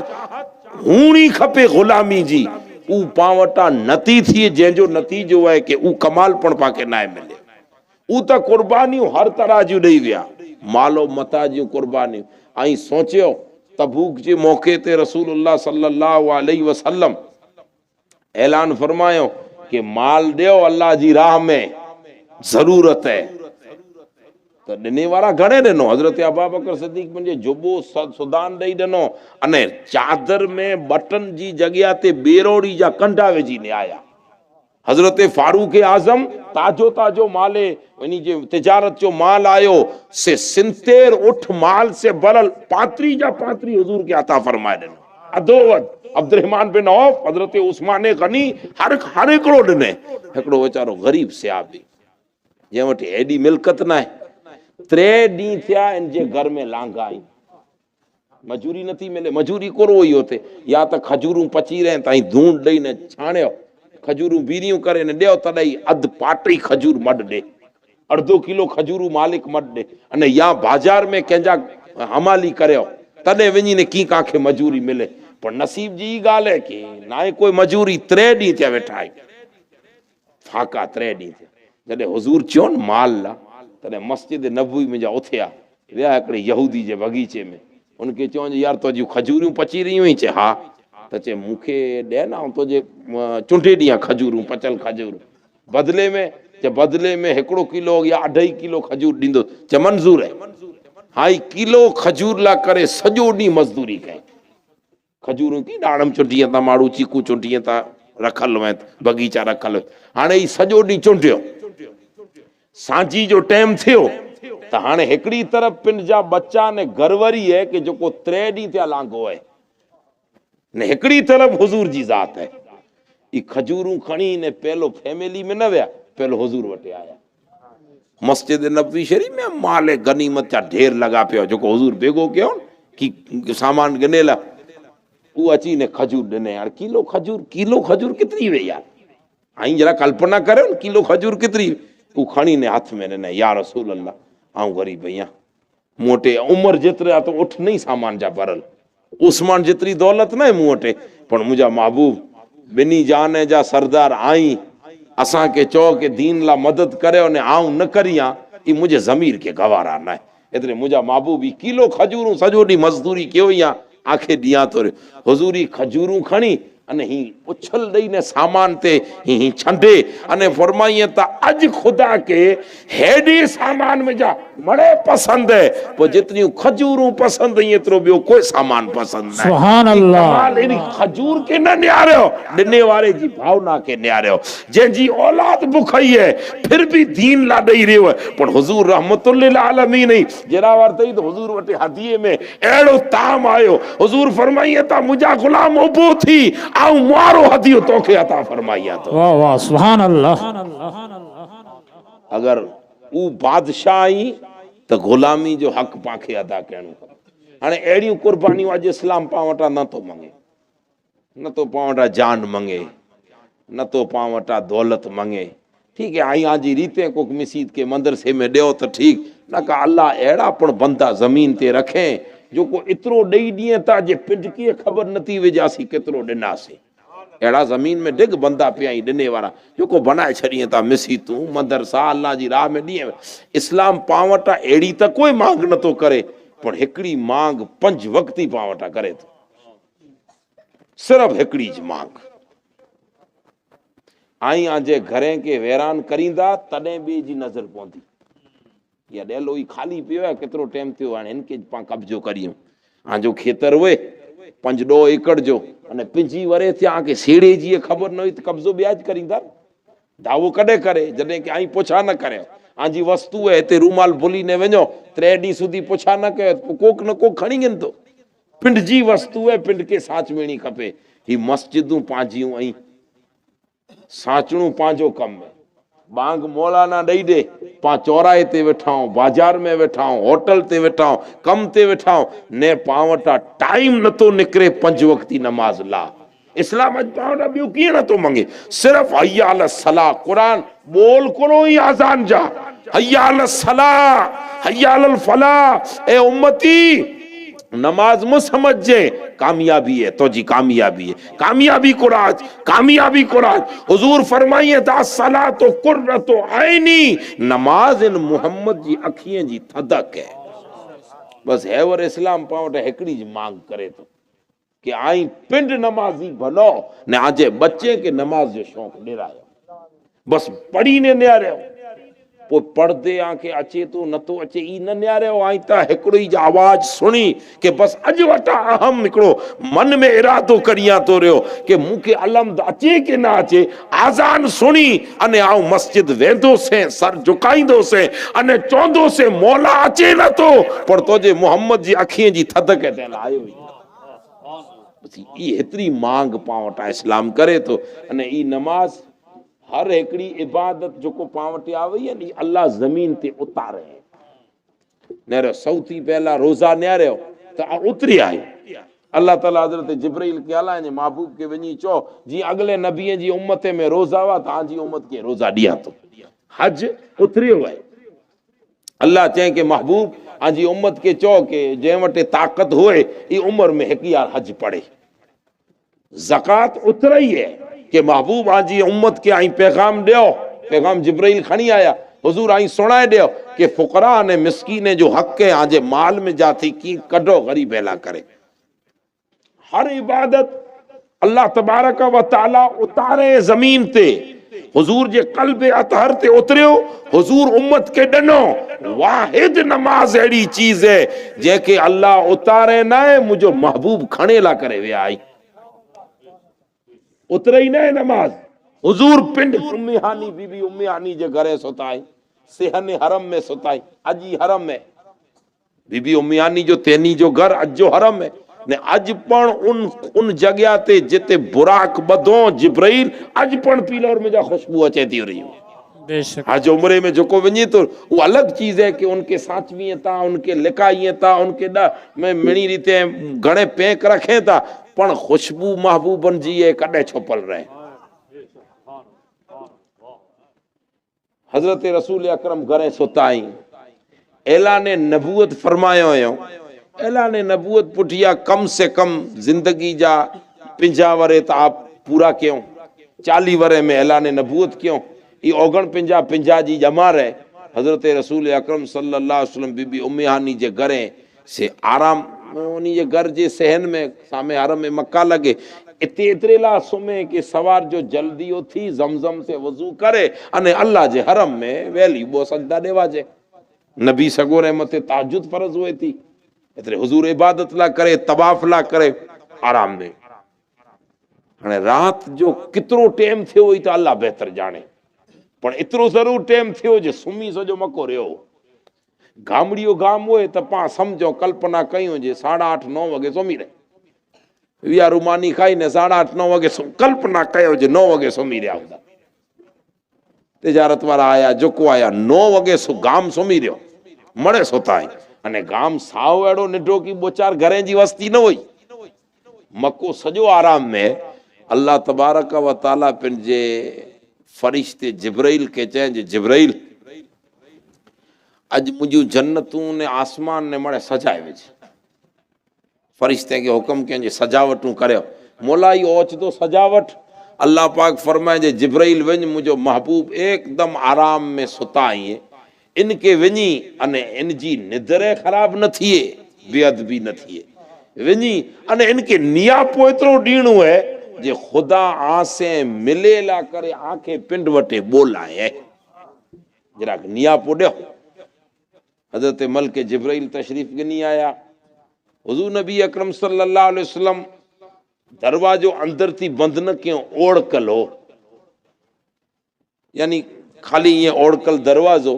हुणी खपे गुलामी जी ऊ पावटा नती थी जंहिंजो नतीजो है कि ऊ कमाल पण पाके ना मिले ऊ त कुर्बानियूं हर तरह जूं ॾेई विया मालो मता जूं कुर्बानियूं ऐं सोचियो तबूक जे मौके ते रसूलुल्लाह सल्लल्लाहु अलैहि वसल्लम ऐलान फरमायो कि माल ॾियो अल्लाह जी राह में, ज़रूरत है तो ॾिने वारा घणे ॾिनो। हज़रत अबू बकर सिद्दीक़ मुंहिंजे जुबो सुदान ॾेई ॾिनो, अने चादर में बटन जी जॻह ते बेरोड़ी जा कंडा विझी ने आया। हज़रत फारूक आज़म ताजो ताजो माले वनी जे तिजारत जो माल आयो से सिंतेर उठ माल से भरल पात्री जा पात्री हुजूर के अता फरमाए ॾिनो। अदोवत अब्दुर्रहमान बिन औफ, हज़रत उस्मान गनी, हर हिकिड़ो ॾिने। हिकिड़ो वीचारो गरीब सियाबी जंहिं वटि एॾी मिल्कत न आहे, 3 ॾींहं थिया इन जे घर में लांघा आई, मजूरी नथी मिले, मजूरी कोरो ई होते, या त खजूरूं पची रहे ताईं धूण ॾेई न छाणियो, खजूरूं बीरियूं करे न ॾियो तॾहिं अधु पाटी खजूर मड ॾे, 1/2 किलो खजूरूं मालिक मड ॾे, अने या बाज़ार में कंहिंजा हमाली करियो तॾहिं वञी ने की कांखे मजूरी मिले। पर नसीब जी ॻाल्हि है कि ना आहे कोई मजूरी। 3 ॾींहं थिया वेठा आहियूं, फाका 3 ॾींहं थिया। जॾहिं हुजूर चयो न माल ला, तॾहिं मस्जिद नबवी मुंहिंजा उथिया विया हिकिड़े यहूदी जे बगीचे में, उनखे चवनि यार तुंहिंजियूं खजूरियूं पची रहियूं हुई? चए हा। त चए मूंखे ॾे न, ऐं तुंहिंजे चुंडे ॾींहं खजूरूं पचल खजूर बदिले में, चए बदिले में 1 किलो या 2.5 किलो खजूर ॾींदो। चए मंज़ूर है। हाई किलो खजूर ला करे सॼो ॾींहुं मज़दूरी कई। खजूरूं की ॾाढ़म चुंडीअ था माण्हू, चीकू चुंडीअ था रखल हुआ, बगीचा रखल हुआ, हाणे ई सॼो ॾींहुं चुंडियो। सांझी जो टाइम थियो त हाणे हिकिड़ी तरफ़ पिंड जा बच्चा ने घरवरी है कि जेको 3 ॾींहं थिया लांघो है, ने हिकिड़ी तरफ़ हुजूर जी ज़ात है। ई खजूरूं खणी ने पहलो फैमिली में न विया, पहलो हुजूर वटि आया। मस्जिद नबवी शरीफ में माल गनीमत जा ढेर लगा पियो, जेको हुजूर बेगो कयो न कि सामान गिने ला, वो अची ने खजूर ॾिने। यार किलो खजूर केतिरी वे यार, आई जरा कल्पना करो न, किलो खजूर केतिरी। वो खणी ने हथ में ॾिने। या रसूल अल्लाह, आऊं गरीब आहियां, मूं वटि उमिरि जेतिरा त उठ नहीं सामान जा भरल, उस्मान जेतिरी दौलत न आहे मूं वटि, पर मुंहिंजा महबूब ॿिन्ही जान जा सरदार आई, असांखे चओ कि दीन ला मदद करे ने आऊं न करियां, ई मुंहिंजे ज़मीर खे गवारा न आहे। एतिरे मुंहिंजा महबूब ई किलो खजूरूं सॼो ॾींहुं मज़दूरी कयो ई आहे, आखे ॾियां थो हुजूर ई खजूरूं खणी अने ही उछल ॾेई ने सामान ते ही छंडे अने फरमाइए त अज खुदा के हेॾे सामान में जा मड़े पसंद है, पो जितनी खजूरूं पसंद है एतिरो ॿियो कोई सामान पसंद न। सुभान अल्लाह। कमाल इन खजूर के न न्यारियो, ॾिने वारे जी भावना के न्यारियो, जंहिंजी औलाद बुखई है फिर भी दीन ला ॾेई रहियो है। पर हुजूर रहमतुल लिल आलमीन ही जरा वार तई तो हुजूर वटि हदीए में अहिड़ो ताम आयो। हुजूर फरमाइए त मुंहिंजा गुलाम उबो थी आऊं मारो हदियो तोखे अता फरमाइया तो। वाह वाह सुभान अल्लाह। अगर ऊ बादशाह आई त गुलामी जो हक़ पाखे अदा करणो खपे। हाणे अहिड़ियूं कुर्बानियूं अॼु इस्लाम पां वटां नथो मंगे, न तो पां वटां जान मंगे, न तो पां वटां दौलत मंगे। ठीक है, आई आजी रीते को मस्जिद के मदरसे में ॾियो त ठीक, न का अल्लाह अहिड़ा पण बंदा ज़मीन ते रखे जो को एतिरो ॾेई ॾींहं था जे पिंडकीअ ख़बर नथी विझासीं केतिरो ॾिनासीं। अहिड़ा ज़मीन में डिग बंदा पिया आहिनि ॾिने वारा, जेको बनाए छॾीअ था मस्जिदूं मदरसा अल्लाह जी राह में ॾींहं। इस्लाम पां वटां अहिड़ी त कोई मांग नथो करे, पर हिकिड़ी मांग 5 वक्त ई पां वटां करे थो, सिर्फ़ हिकिड़ी जी मांग। आई आजे घरे के वैरान करींदा तॾहिं ॿिए जी नज़र पवंदी, या ॾेलो ई खाली पियो आहे, केतिरो टाइम थियो हाणे हिनखे पां कब्जो करियूं। आजो खेतर हुए 5-2 एकड़ जो अने पिंजी वरे थिया के सेड़े जी ख़बर न हुई त कब्जो ब्याज करींदा। दावो कॾहिं करे जॾहिं कि आई पुछा न करे, आजी वस्तु है हिते रूमाल भुली ने वञो 3 ॾींहं सुधी पुछा न कयो, कोक न कोक खणी गिन तो। पिंड जी वस्तु है, पिंड के साच वेणी खपे। ही मस्जिदूं पंहिंजियूं ऐं साचणूं पंहिंजो कम है। बांग मौलाना ॾेई ॾे, पां चौराहे ते वेठा आहियूं, बाज़ार में वेठा आहियूं, होटल ते वेठा आहियूं, कम ते वेठा आहियूं, ने पां वटां टाइम नथो निकिरे 5 वक्ती नमाज ला। इस्लाम अॼु पां वटां ॿियो कीअं नथो मंगे, सिर्फ़ हय्या अल सलाह। क़ुरान बोल कोन्हो ई आज़ान जा, हय्या अल सलाह हय्या अल फलाह। ए उम्मती नमाज मु समझे, कामयाबी है तो जी कामयाबी है, कामयाबी कुराज, कामयाबी कुराज। हुजूर फरमाइए ता सला तो कुर्रतो आईनी, नमाज इन मोहम्मद जी अखियां जी थदक है। बस हैवर इस्लाम पां वटि हिकिड़ी जी मांग करे तो कि आई पिंड नमाजी बनो ने आजे बच्चे के नमाज जो शौक़ ॾिरायो। बस पढ़ी ने न्यारियो पो पढ़दे आंखे अचे तो न तो अचे ई न न्यारियो आई त हिकड़ी आवाज सुनी कि बस अज वटा अहम हिकड़ो मन में इरादो करिया तो रहियो कि मूंखे अलम अचे कि न अचे आज़ान सुनी अने आऊं मस्जिद वेंदो से सर झुकाईंदो से अने चौंदो से मौला अचे न तो पर तोजे मोहम्मद जी अखियां जी थद के दिल आयो ई हेतरी मांग पावटा इस्लाम करे तो अने ई नमाज हर एकड़ी इबादत जो को पावटे आवे है नी अल्लाह जमीन ते उतारे नेरे सौती पहला रोजा न्यारियो त उतरी आई अल्लाह ताला हजरत जिब्रील के अला ने महबूब के वनी चो जी अगले नबी जी उम्मत में रोजा वा ता जी उम्मत के रोजा दिया तो हज उतरियो है अल्लाह चाहे के महबूब आजी उम्मत के चो के जे वटे ताकत होए ई उम्र में एक यार हज पढ़े ज़कात उतरई है कि महबूब आजी उम्मत के आई पैगाम दियो पैगाम जिब्राइल खणी आया हुजूर आई सुनाए दियो कि फुकरा ने मिस्कीने जो हक है आजे माल में जाती की कढो गरीब एला करे हर इबादत अल्लाह तबारक व तआला उतारे जमीन ते हुजूर जे कल्ब अतहर ते उतरियो हुजूर उम्मत के डनो वाहिद नमाज एड़ी चीज है जेके अल्लाह उतारे ना मुझो महबूब खणे ला करे वे आई उतरई न नमाज हुजूर पिंड उम्मी हानी बीबी उम्मी हानी जे घरे सुताई सेहने हरम में सुताई अजी हरम में बीबी उम्मी हानी जो तेनी जो घर अजो हरम है ने अज पण उन जगह ते जिते बुराक बधो जिब्राइल अज पण पीलर में जा खुशबू अचे थी रही बेशक आज उम्रे में जो को वञे तो वो अलग चीज है कि उनके साचवीं था उनके लिकाई था उनके में मिणी रीते घणे पैक रखे था पण खुशबू महबूबन जी ये कॾहिं छुपल रहे हजरत रसूल अकरम घरे सुताई ऐलाने नबूवत फरमायो हुयो ऐलाने नबूवत पुठिया कम से कम जिंदगी जा 50 वरे त आप पूरा क्यों 40 वरे में ऐलाने नबूवत क्यों ये ओगण 50 जी जमा रहे हजरत रसूल अकरम सल्लल्लाहु अलैहि वसल्लम बीबी उम्मे हानी जे घरे से आराम उन्हीं जे घर जे सहन में सामे हरम में मक्का लगे इते इतरे ला सुमे के सवार जो जल्दी उथी जमजम से वजू करे अने अल्लाह जे हरम में वेली बो सजदा देवा जे नबी सगोरे मते ताजुद फर्ज हुए थी इतरे हुजूर इबादत ला करे तवाफ ला करे आराम दे हने रात जो कितरो टाइम थियो हुई तो अल्लाह बेहतर जाने पण इतरो जरूर टाइम थियो जे सुमी सजो मको रहियो गामड़ियो गाम होए त पा समझो कल्पना कयूं जे 8:30 9 वगे सुमी रहे विया रुमानी खाई ने 8:30 9 वगे कल्पना कयो जे 9 वगे सुमी रहा हुंदा तिजारत वाला आया जोको आया 9 वगे गाम सुमी रहो मणे सुताई अने गाम साव एड़ो निढो की 2-4 घरे जी वस्ती न हुई मको सजो आराम में अल्लाह तबारक व तआला पिंजे फरिश्ते जिब्राइल के चए जे जिब्राइल अज मुझू जन्नतूं ने आसमान ने मणे सजाए वेज फरिश्ते के हुक्म कयो जे सजावटूं करियो मौला ई ओच तो सजावट अल्लाह पाक फरमाए जे जिब्राइल वञ मुझो महबूब एकदम आराम में सुताई इनके वञी अने इनजी निदरे खराब न थिए बेअदबी न थिए वञी अने इनके नियापो एतरो ॾीणो है जे खुदा आसे मिले ला करे आंखे पिंड वटे बोलाए जरा नियापो ॾियो हजरत मलक जिब्राइल तशरीफ गिनी आया हुजूर नबी अकरम सल्लल्लाहु अलैहि वसल्लम दरवाजो अंदर थी बंद न क्यों ओढ़कल हो यानी खाली ये ओढ़कल दरवाजो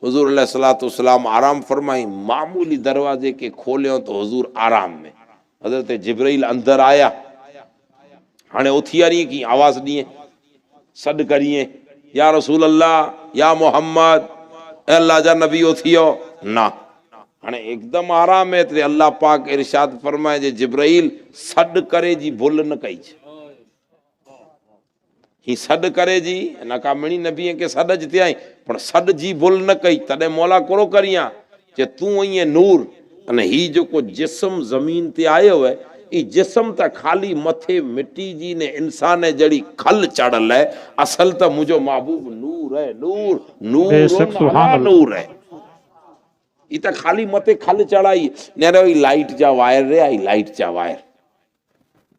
हुजूर अलैहिस्सलातु वस्सलाम आराम फरमाई मामूली दरवाजे के खोलियो तो हुजूर आराम में हजरत जिब्राइल अंदर आया हाने उथी आ रही की आवाज दिए सद करिए या रसूल अल्लाह या मोहम्मद अल्लाह जा नबी उथियो ना हाने एकदम आराम है ते अल्लाह पाक इरशाद फरमाए जे जिब्राइल सद करे जी भूल न कई ही सद करे जी न का मणी नबी के सद जते आई पर सद जी भूल न कई तदे मौला कोरो करिया जे तू ये नूर अने ही जो को जिस्म जमीन ते आयो है ई जिस्म त खाली मथे मिट्टी जी ने इंसान जड़ी खल चढ़ल है असल त मुझो महबूब नूर है नूर नूर नूर है ई त खाली मथे खल चढ़ाई नेरो ई लाइट जा वायर रे आई लाइट जा वायर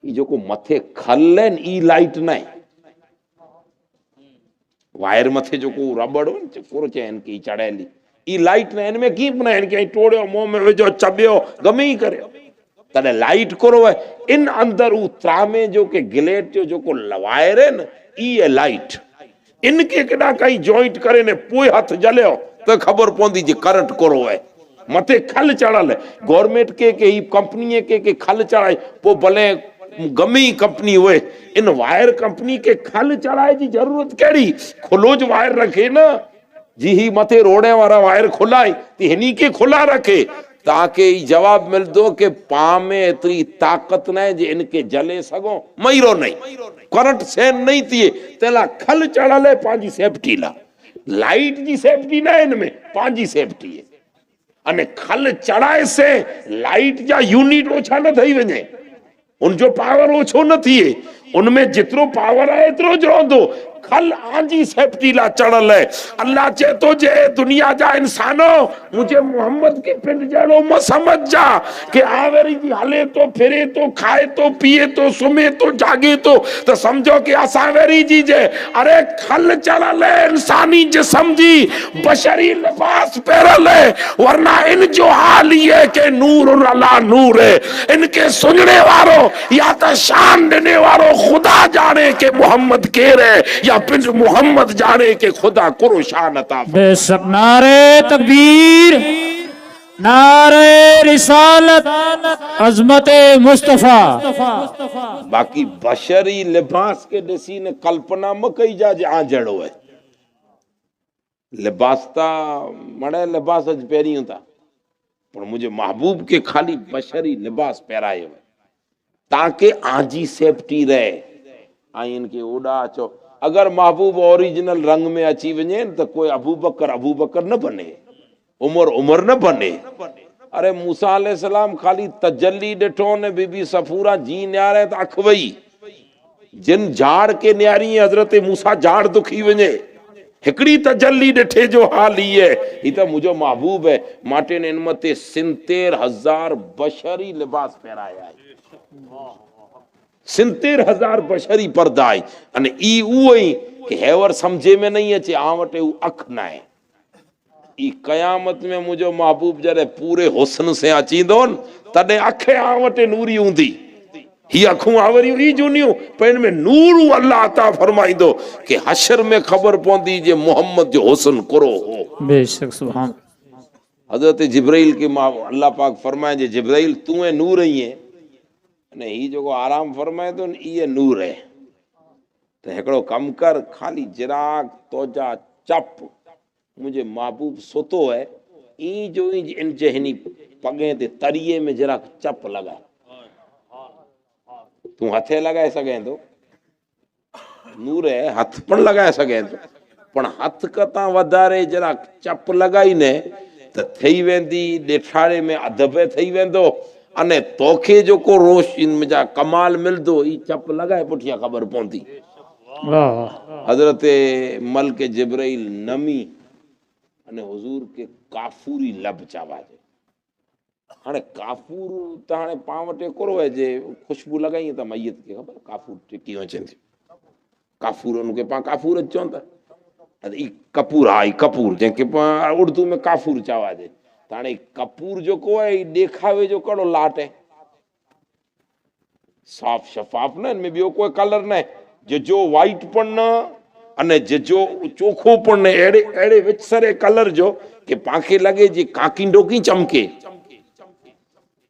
ई जो को मथे खल है ई लाइट नहीं वायर मथे जो को रबड़ हो न कोरो चैन की चढ़ेली ई लाइट ने इनमें की बना इनके टोड़ियो मुंह में विझो चबियो गमे ही करे तने लाइट करो है इन अंदर उ त्रामे जो के गिलेट जो को वायर है न ई है लाइट इनके केड़ा कई जॉइंट करे ने पोइ हथ जलियो तो खबर पौंदी जी करंट करो है मथे खल चढ़ल है गवर्नमेंट के ही कंपनी के खल चढ़ाई पो भले गमी कंपनी हुए इन वायर कंपनी के खल चढ़ाए जी जरूरत केड़ी खुलोज वायर रखे ना जी ही मथे रोड़े वाला वायर खुलाए ती हिनी के खुला रखे ताकि जवाब मिलदो के पां में इतनी ताकत न जे इनके जले सगो मईरो नहीं करंट सेन नहीं थिए तेला खल चढ़ल है पांजी सेफ्टी ला लाइट जी सेफ्टी ना इनमें पांजी सेफ्टी है अने खल चढ़ाए से लाइट जा यूनिट ओछा न थई वने उनजो पावर ओछो न थिए उनमें जितरो पावर है इतरो ज रहंदो खल आंजी सेफ्टी ला चढ़ल है अल्लाह चे तो जे दुनिया जा इंसानो मुझे मोहम्मद के पिंड जड़ो म समझ जा कि आवेरी जी हले तो फिरे तो खाए तो पिए तो सुमे तो जागे तो समझो कि असावेरी जी जे अरे खल चढ़ल है इंसानी जिस्म जी बशरी लिबास पहरल है वरना इन जो हाल ये के नूर अला नूर है इनके सुनने वालो या तो शान देने वालो खुदा जाने के मोहम्मद के रहे या पिंड मोहम्मद जाने के खुदा कुरो शान अता बेशक नारे तकबीर नारे रिसालत अजमत मुस्तफा बाकी बशरी लिबास के दसी ने कल्पना म कई जा आ जड़ो है लिबास ता मड़े लिबास अज पहरियों था पर मुझे महबूब के खाली बशरी लिबास पहराए हुए ताकि आजी सेफ्टी रहे आइन के उड़ा चो अगर महबूब ओरिजिनल रंग में अची वने तो कोई अबू बकर न बने उमर न बने अरे मूसा अलैहिस्सलाम खाली तजल्ली डिठो ने बीबी सफूरा जी न्यारे त अख वई जिन झाड़ के न्यारी हजरत मूसा झाड़ दुखी वने हिकड़ी तजल्ली डिठे जो हाल ही है ही तो मुझो महबूब है माटे ने इनमते 70,000 बशरी लिबास पहराया है 70,000 बशरी पर्दाई अने ई उई के हेवर समझे में नहीं अचे आ वटे उ अख ना है ई कयामत में मुझो महबूब जरे पूरे हुस्न से अचींदो तडे अखे आ वटे नूरी हुंदी ही अखूं आवरी ई जुनियो पेन में नूर अल्लाह अता फरमाइंदो के हशर में खबर पौंदी जे मोहम्मद जो हुस्न करो हो बेशक सुभान हजरत जिब्राइल के अल्लाह पाक फरमाए जे जिब्राइल तू है नूर ही है ने ही जो आराम फरमाए तो ये नूर है तो हेकड़ो कम कर खाली जिराग तोजा चप मुझे महबूब सुतो है ई जो इन जहनी पगे ते तरिए में जरा चप लगा तू हथे लगाए सके तो नूर है हथ पण लगाए सके तो पण हथ कता वधारे जरा चप लगाई ने तो थई वेंदी डेठाड़े में अदब थई वेंदो अने तोखे जो को रोशन में जा कमाल मिलदो ई चप लगाए पुठिया खबर पौंदी हजरत मलक जिब्राइल नमी अने हुजूर के काफूरी लब चावाजे हाने काफूर त हाने पावटे करो है जे खुशबू लगाई त मैयत के खबर काफूर टिकी वचन काफूर उनके पा काफूर चोंता ई कपूर आई कपूर जे के उर्दू में काफूर चावाजे ताणे कपूर जो को है देखावे जो कड़ो लाट है साफ शफाफ न इनमें बियो कोई कलर न जो वाइट पण न अने जो चोखो पण न एड़े एड़े विचसरे कलर जो के पाखे लगे जी काकिंडो की चमके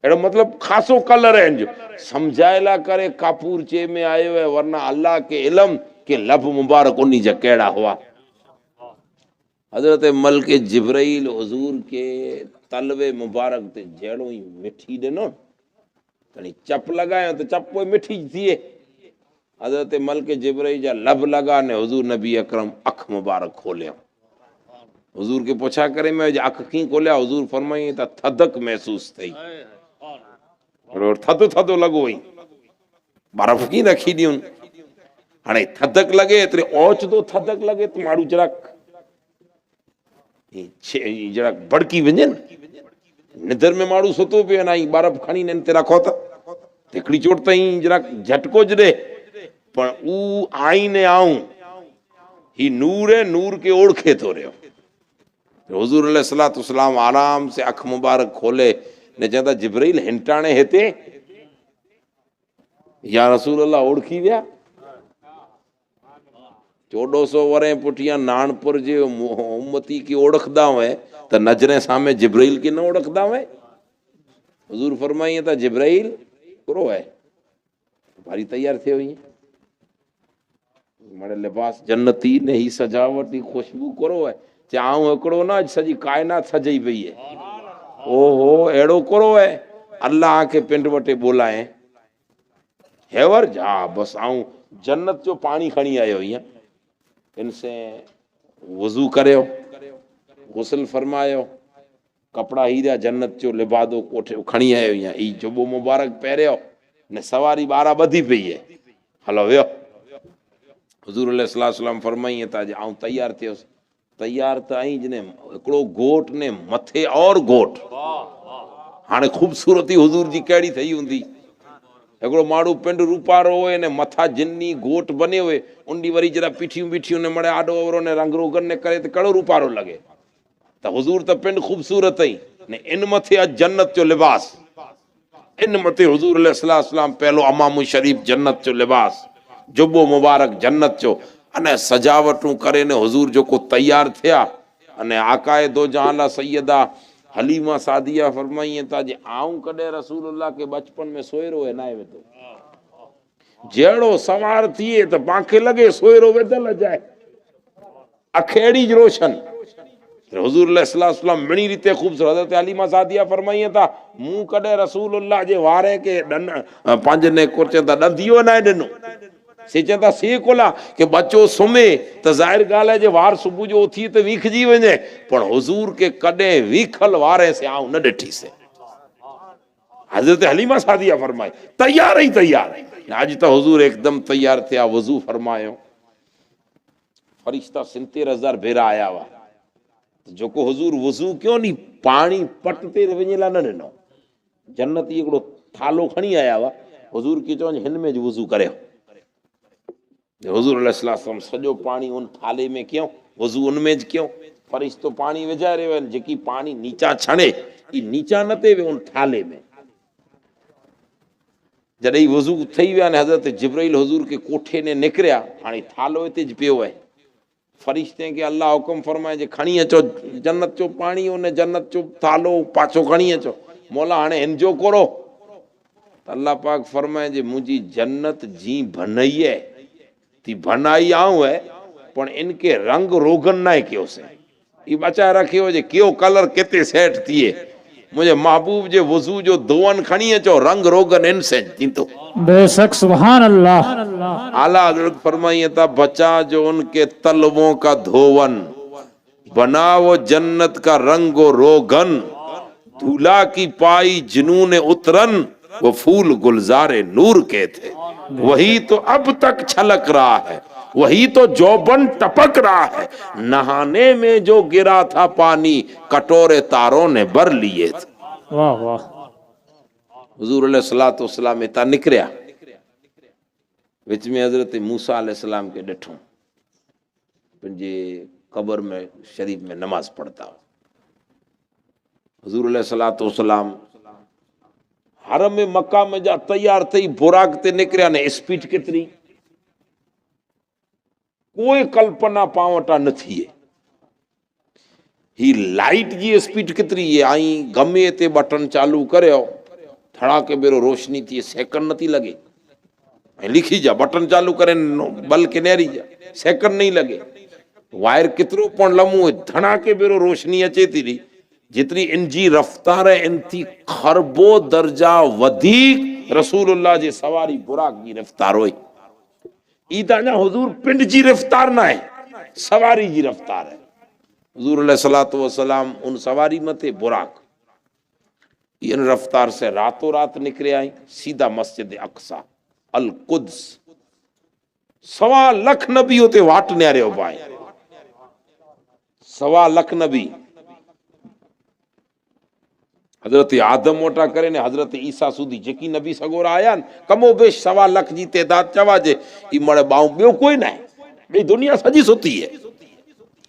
एड़ो मतलब खासो कलर है जो समझायला करे कापूर चे में आयो है वरना अल्लाह के इल्म के लब मुबारक उन्हीं जा केड़ा हुआ हजरत मलक जिब्राइल हुजूर के तलवे मुबारक ते जेड़ो ही मिठी देनो तनी चप लगायो तो चप कोई मिठी थिए हजरत मलक जिब्राइल जा लब लगा ने हुजूर नबी अकरम अख मुबारक खोलिया हुजूर के पूछा करे मैं अख की खोलिया हुजूर फरमाई त थदक महसूस थई और थदो लगो ही बर्फ की रखी दियुन हाणे थदक लगे एतरे ओच तो थदक लगे तो मारू जरा जरा भड़की वंजन निदर में मारू सुतो पे ना बर्फ खणी ने ते रखो त हिकड़ी चोट तई जरा झटको ज दे पर ऊ आई ने आऊं ही नूर है, नूर के ओढ़खे तो रहो। हुजूर अलैहिस्सलाम आराम से अख मुबारक खोले ने चवंदा जिब्राइल हिंटाणे हिते या रसूल अल्लाह ओढ़खी विया। 1400 वरे पुठियां नानपुर जे उम्मती की ओळखदा हुए त नजरे सामे जिब्राइल की न ओळखदा हुए। हुजूर फरमाइए त जिब्राइल करो है भारी तैयार थे हुई मारे लिबास जन्नती ने ही सजावट ही खुशबू करो है चाहूं एकड़ो ना सजी कायनात सजई पई है। ओहो एड़ो करो है अल्लाह के पिंड वटे बोलाए हेवर जा बस आऊं जन्नत जो पानी खणी आयो हियां इनसे वजू करियो गुस्ल फरमायो कपड़ा हीरा जन्नत जो लिबादो कोठे खणी आयो हियां ई जुबो मुबारक पहिरियो ने सवारी ॿारहं ॿधी पई है हलो वियो। हुजूर अलैहिस्सलाम फरमाइए था जे आऊं तैयार थियोसि तैयार त आई जने हिकिड़ो घोट ने मथे और घोट हाणे ख़ूबसूरती हुजूर जी कहिड़ी ठही हूंदी। हिकिड़ो माण्हू पिंड रूपारो हुए ने मथा जिन्नी घोट बने हुए उनडी वरी जरा पीठियूं बीठियूं ने मड़े आडो अवरो ने रंग रोगन ने करे त कहिड़ो रूपारो लॻे त हुजूर त पिंड ख़ूबसूरत ई ने इन मथे अॼु जन्नत जो लिबास इन मथे हुजूर अलैहिस्सलाम पहलो अमामु शरीफ जन्नत जो लिबास जुबो मुबारक जन्नत जो अने सजावटूं करे ने हुजूर जो को तैयार थिया अने आकाए दो जहां सैयदा हलीमा सादिया फरमाइए था जे आऊं कॾहिं रसूलुल्लाह के बचपन में सोयरो है नाए वेतो जहिड़ो सवार थिए त पांखे लॻे सोयरो वेदल जाए अखेड़ी रोशन हुजूर अलैहिस्सलाम मिणी रीते ख़ूबसूरत हज़रत हलीमा सादिया फरमाइए था मूं कॾहिं रसूलुल्लाह जे वारे के पंहिंजे ने कुर्चे त ॾंधियो न ॾिनो से चवंदा से कोला कि बच्चो सुम्हे त ज़ाहिर ॻाल्हि आहे जे वार सुबुह जो उथी त वीखजी वञे पर हुजूर के कॾहिं वीखल वारे से आऊं न ॾिठीसे। हज़रत हलीमा सादिया फरमाए तैयार ही तैयार अॼु त हुजूर एकदम तैयार थिया वज़ू फरमायो फरिश्ता 70,000 भेरा आया हुआ जेको हुजूर वज़ू कयो नी पाणी पट ते वञे ला न ॾिनो जन्नत हिकिड़ो थालो खणी आया हुआ हुजूर की चवनि हिन में वज़ू करियो हुजूर अलैहिस्सलाम सॼो पाणी उन थाले में कयो वज़ू उन में कयो फरिश्तो पाणी विझाए रहियो आहिनि जेकी पाणी नीचा छणे ई नीचा न ते वियो उन थाले में जॾहिं वज़ू थी विया आहिनि हज़रत जिब्राइल हुजूर के कोठे ने निकिरिया हाणे थालो हिते ज पियो आहे फरिश्ते के अल्लाह हुकुम फरमाए जे खणी अचो जन्नत जो पाणी उन जन्नत जो थालो पाछो खणी अचो मौला हाणे हिन जो कोरो त अल्लाह पाक फरमाए जे मुंहिंजी जन्नत जी बनई है ती बनाई आऊं है पण इनके रंग रोगन ना कयो से ई बचाए रखियो जे कियो कलर किते सेट थिए मुझे महबूब जे वजू जो दोवन खणी अचो रंग रोगन इनसे थींदो बेशक सुभान अल्लाह। आला हजरत फरमाइए था बचा जो उनके तलवों का धोवन बनाओ जन्नत का रंगो रोगन दूल्हा की पाई जुनून उतरन वो फूल गुलजारे नूर के थे वही तो अब तक छलक रहा है वही तो जौबन टपक रहा है नहाने में जो गिरा था पानी कटोरे तारों ने भर लिए थे। वाह वाह। हुजूर अलैहिस्सलातु वस्सलाम इता निकरिया विच में हजरत मूसा अलैहिस्सलाम के ॾिठो पंहिंजे कब्र में शरीफ में नमाज पढ़ता हुजूर अलैहिस्सलातु वस्सलाम हरम में मक्का में जा तैयार थी बुराक ते निकरिया ने स्पीड केतरी कोई कल्पना पावटा न थिए ही लाइट जी स्पीड केतरी है आई गमे ते बटन चालू करियो धड़ाके बेरो रोशनी थी सेकंड नथी लगे लिखी जा बटन चालू करे बल किनेरी जा सेकंड नहीं लगे वायर कितरो पण लमो धड़ाके बेरो रोशनी अचे थी रही जितनी इनजी रफ्तार है इनती खरबो दर्जा वधिक रसूलुल्लाह जी सवारी बुराक जी रफ्तार होई ई त अञा हुजूर पिंड जी रफ्तार ना है सवारी जी रफ्तार है हुजूर अलैहिस्सलातु वस्सलाम उन सवारी मथे बुराक इन रफ्तार से रातों रात निकले आई सीधा मस्जिद अक्सा अल कुद्स 1.25 लाख नबी होते वाट न्यारे हो पाए 1.25 लाख नबी हजरत आदम मोटा करे ने हजरत ईसा सुधी जेकी नबी सगोरा आया कमो बेश 1.25 लाख जी तैदाद चवाजे ई मड़े बाऊ बियो कोई ना भाई दुनिया सजी सुती है,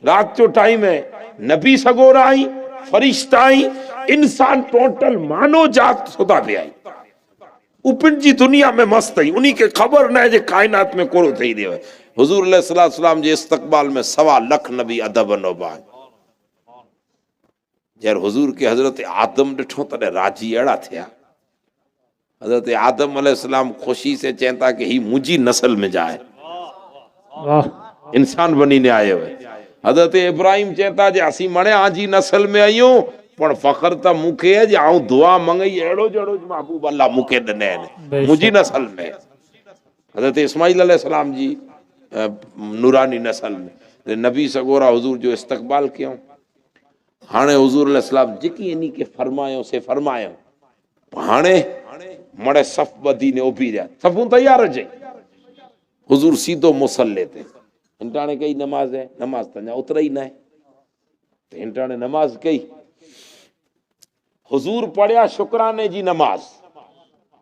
रात जो टाइम है, नबी सगोरा आई, फरिश्ता आई, इंसान टोटल मानो जात सुता पे आई। उपिन जी दुनिया में मस्त आई, उन्हीं के खबर न है जे कायनात में कोरो थई रहियो है। हुजूर अलैहिस्सलातु वस्सलाम जे इस्तकबाल में 1.25 लाख नबी अदब नोबा। जर हुजूर के हजरत आदम डिठो तॾहिं राजी अड़ा थिया। हजरत आदम अलैहिस्सलाम खुशी से चेता कि ही मुझी नस्ल में जाए, वाह इंसान बनी ने आयो है। हजरत इब्राहिम चेता जे असी मणे आजी नस्ल में आयो, पण फखर त मुखे है जे आऊं दुआ मंगई एड़ो जड़ो महबूब अल्लाह मुखे दने मुझी नस्ल में। हजरत इस्माइल अलैहिस्सलाम जी नूरानी नस्ल में नबी सगोरा हुजूर जो इस्तकबाल कियो। हाणे हुजूर अलैहिस्सलाम जिकी इन्हीं के फरमायो से फरमायो। हाणे मड़े सफ बदी ने उभी रहा, सफू तैयार अचे। हुजूर सीधो मुसल्ले ते हिंटाणे कई नमाज है, नमाज तंजा उतरा ही ना है, तो हिंटाणे नमाज कई। हुजूर पढ़िया शुक्राने जी नमाज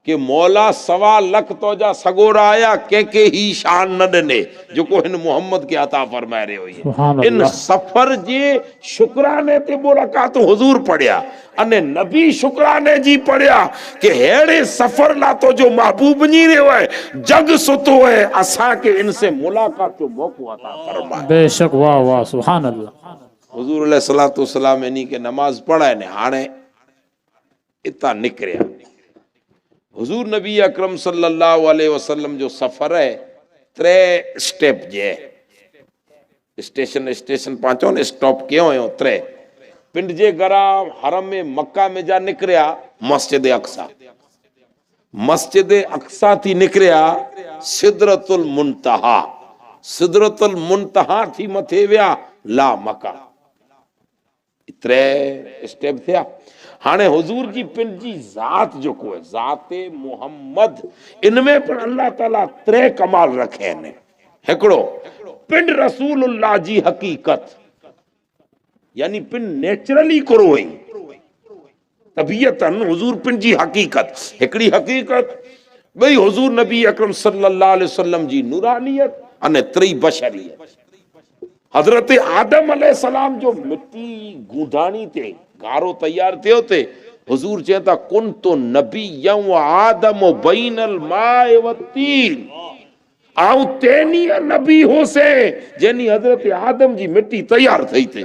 कि मौला 1.25 लाख तोजा सगोरा आया के ही शान न दने जो को इन मोहम्मद के अता फरमाए रहे हुई सुभान इन अल्लाह। सफर जे शुक्राने ते बोलका तो हुजूर पढ़िया अने नबी शुक्राने जी पढ़िया कि हेड़े सफर ला तो जो महबूब नी रहे है जग सुतो है असा के इनसे मुलाकात जो मौको अता फरमाए। बेशक वाह वाह सुभान अल्लाह। हुजूर अलैहिस्सलातु वस्सलाम इन्हीं के नमाज पढ़ाए ने हाणे इता निकरिया। हुजूर नबी अकरम सल्लल्लाहु अलैहि वसल्लम जो सफर है 3 स्टेप जे स्टेशन स्टेशन पांचो ने स्टॉप क्यों हो 3 पिंड जे गरा हरम में मक्का में जा निकरिया मस्जिद अक्सा, मस्जिद अक्सा थी निकरिया सिदरतुल मुंतहा, सिदरतुल मुंतहा थी मथे विया ला मका। 3 स्टेप थिया। हाणे हुजूर जी पिंड जी जात जो को है जाते मोहम्मद इनमें पर अल्लाह ताला 3 कमाल रखे ने। हिकड़ो पिंड रसूलुल्लाह जी हकीकत यानी पिंड नेचुरली करो है तबीयतन हुजूर पिंड जी हकीकत हिकड़ी हकीकत भई हुजूर नबी अकरम सल्लल्लाहु अलैहि वसल्लम जी नूरानियत अने 3 बशरियत। हजरत आदम अलैहिस्सलाम जो मिट्टी गूंधाणी ते गारो तैयार थियो थे हुजूर चेता कुन तो नबी यम आदम बैनल माए व तीन आउ तेनी नबी हो से जेनी हजरत आदम जी मिट्टी तैयार थई थे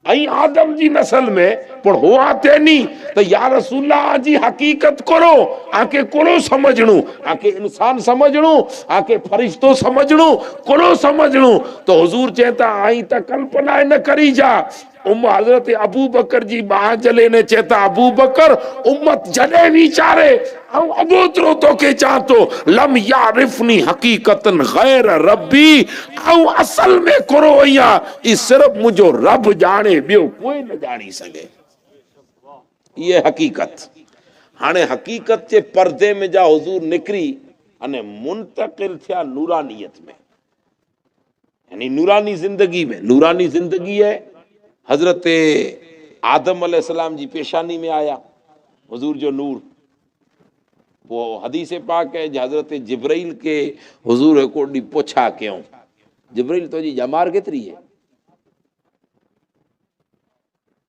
आई आदम जी नस्ल में पर हुआ तेनी तो या रसूलुल्लाह जी हकीकत करो आके कोलो समझणो आके इंसान समझणो आके फरिश्तो समझणो कोलो समझणो तो हुजूर चेता आई त कल्पना न करी जा। हजरत अबू बकर जी बाजले ने चेता अबू बकर उम्मत जने विचारे अबोतरो तो के चाहतो लम यारिफनी हकीकतन गैर रब्बी असल में करो या इस सिर्फ मुझो रब जाने बियो कोई न जानी सके। ये हकीकत हाणे हकीकत के पर्दे में जा हुजूर निकरी अने मुंतकिल थिया नूरानियत में यानी नूरानी जिंदगी में। नूरानी जिंदगी है हजरत आदम अलैहिस्सलाम जी पेशानी में आया हुजूर जो नूर। वो हदीस पाक है हजरत जिब्राइल के हुजूर को डी पोछा क्यों जिब्राइल तो जी जमार केतरी है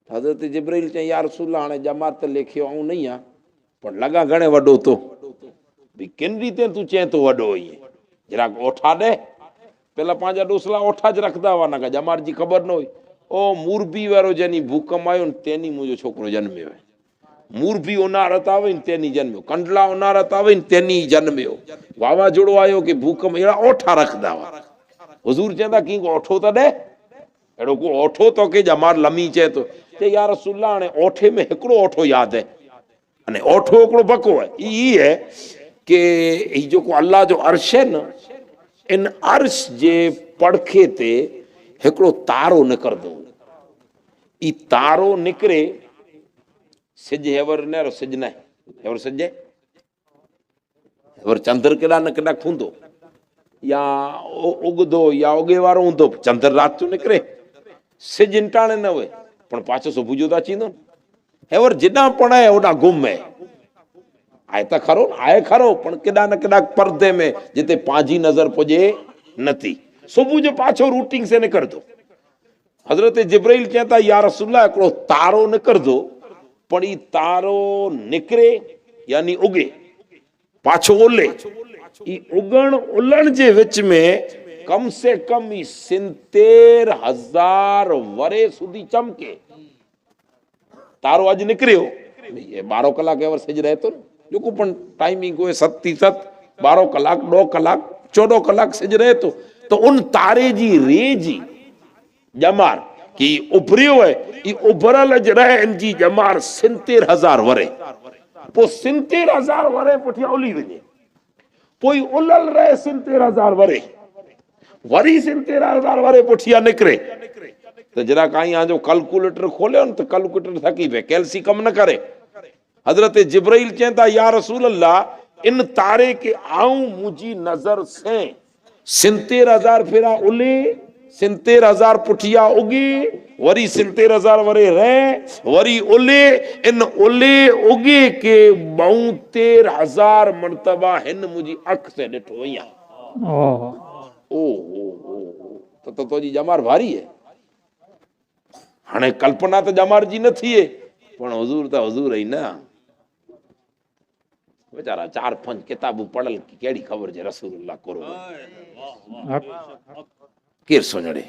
हजरत जिब्राइल चई या रसूलल्लाह हाणे जमार त लेखियो आऊं नहीं आ पर लगा घणे वडो तो भी किन रीते तू चे तो वडो ही जरा ओठा दे पहला पांजा डोसला ओठा ज रखदा हुआ ना जमार जी खबर न हुई। ओ मूरबी वारो जनी भूकंप आयो तेनी मुझो छोकरो जन्मियो है मूरबी उनारत आवे तेनी जन्मियो कंडला उनारत आवे तेनी जन्मियो वावा जोड़ो आयो कि भूकंप एड़ा ओठा रखदा हुआ। हुजूर चेंदा की ओठो त दे एड़ो को ओठो तो के जमार लमी चे तो ते या रसूलल्लाह हाणे ओठे में हिकड़ो ओठो याद है अने ओठो हिकड़ो बको है ई है कि ई जो को अल्लाह जो अर्श है न इन अर्श जे पड़खे ते हिकड़ो तारो निकरदो ई तारो निकरे सिज हेवर न सिज न हेवर सिज हेवर चंद्र केड़ा न केड़ा खूंदो या उगदो या उगे वारो हूंदो चंद्र रात जो निकरे सिज इंटाणे न हुए पण पाछो सुबह जो ता चींदो हेवर जिडा पण है ओडा गुम है आए त खरो आए खरो पण केड़ा न केड़ा पर्दे में जिते पांजी नजर पुजे नथी सुबह जो पाछो रूटीन से न कर दो। हजरत जिब्राइल कहता या रसूलल्लाह हिकिड़ो तारो न कर दो, पर ई तारो निकरे यानी उगे पाछो ओले, ई उगण उलण जे विच में कम से कम ई 70,000 वरे सुधी चमके। तारो अज निकरियो, ये 12 कलाक एवर सिज रहे तो जो पण टाइमिंग को 7 12 कलाक 2 कलाक 14 कलाक सिज रहे तो उन तारे जी रे जी जमार की उभरियो है, ई उभरल ज रहे इनजी जमार 70,000 वरे, पो 70,000 वरे पुठिया उली वने, पोई उलल रहे 70,000 वरे, वरी 70,000 वरे पुठिया निकरे। तो जरा कहीं यहाँ जो कैलकुलेटर खोले न तो कैलकुलेटर थकी पे कैलसी कम न करे। हजरत जिब्राइल कहता या रसूल अल्लाह इन तारे के आऊं मुझी नजर से 70,000 फेरा उले, 70,000 पुठिया उगी, वरी 70,000 वरे रहे, वरी उले, इन उले उगे के 72,000 मर्तबा हिन मुझी अख से डिठो या। ओ तो जी जमार भारी है। हाँ कल्पना तो जमार जी न थी, पण हुजूर तो हुजूर ही ना, बेचारा 4-5 किताबू पढ़ल की केड़ी खबर जे रसूलुल्लाह करो केर सुणड़े।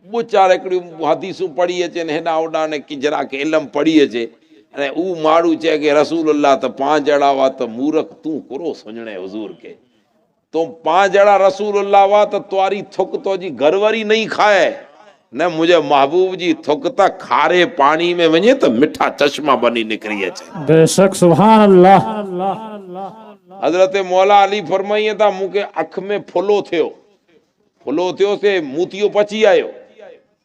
बेचारा एकड़ी हदीसूं पढ़ी अचे हेडा ओडा ने किजरा के इल्म पढ़ी अचे अने ऊ माड़ू चे के रसूलुल्लाह तो 5 जड़ा वा तो मूर्ख तू करो सुणणे हुजूर के, तो 5 जड़ा रसूलुल्लाह वा तो तुम्हारी थुक तो जी घरवरी नहीं खाए न, मुझे महबूब जी थुक ता खारे पानी में वने तो मिठा चश्मा बनी निकरी अचे। बेशक सुभान अल्लाह। हजरत मौला अली फरमाइए था मुके अख में फुलो थियो से मूतियो पची आयो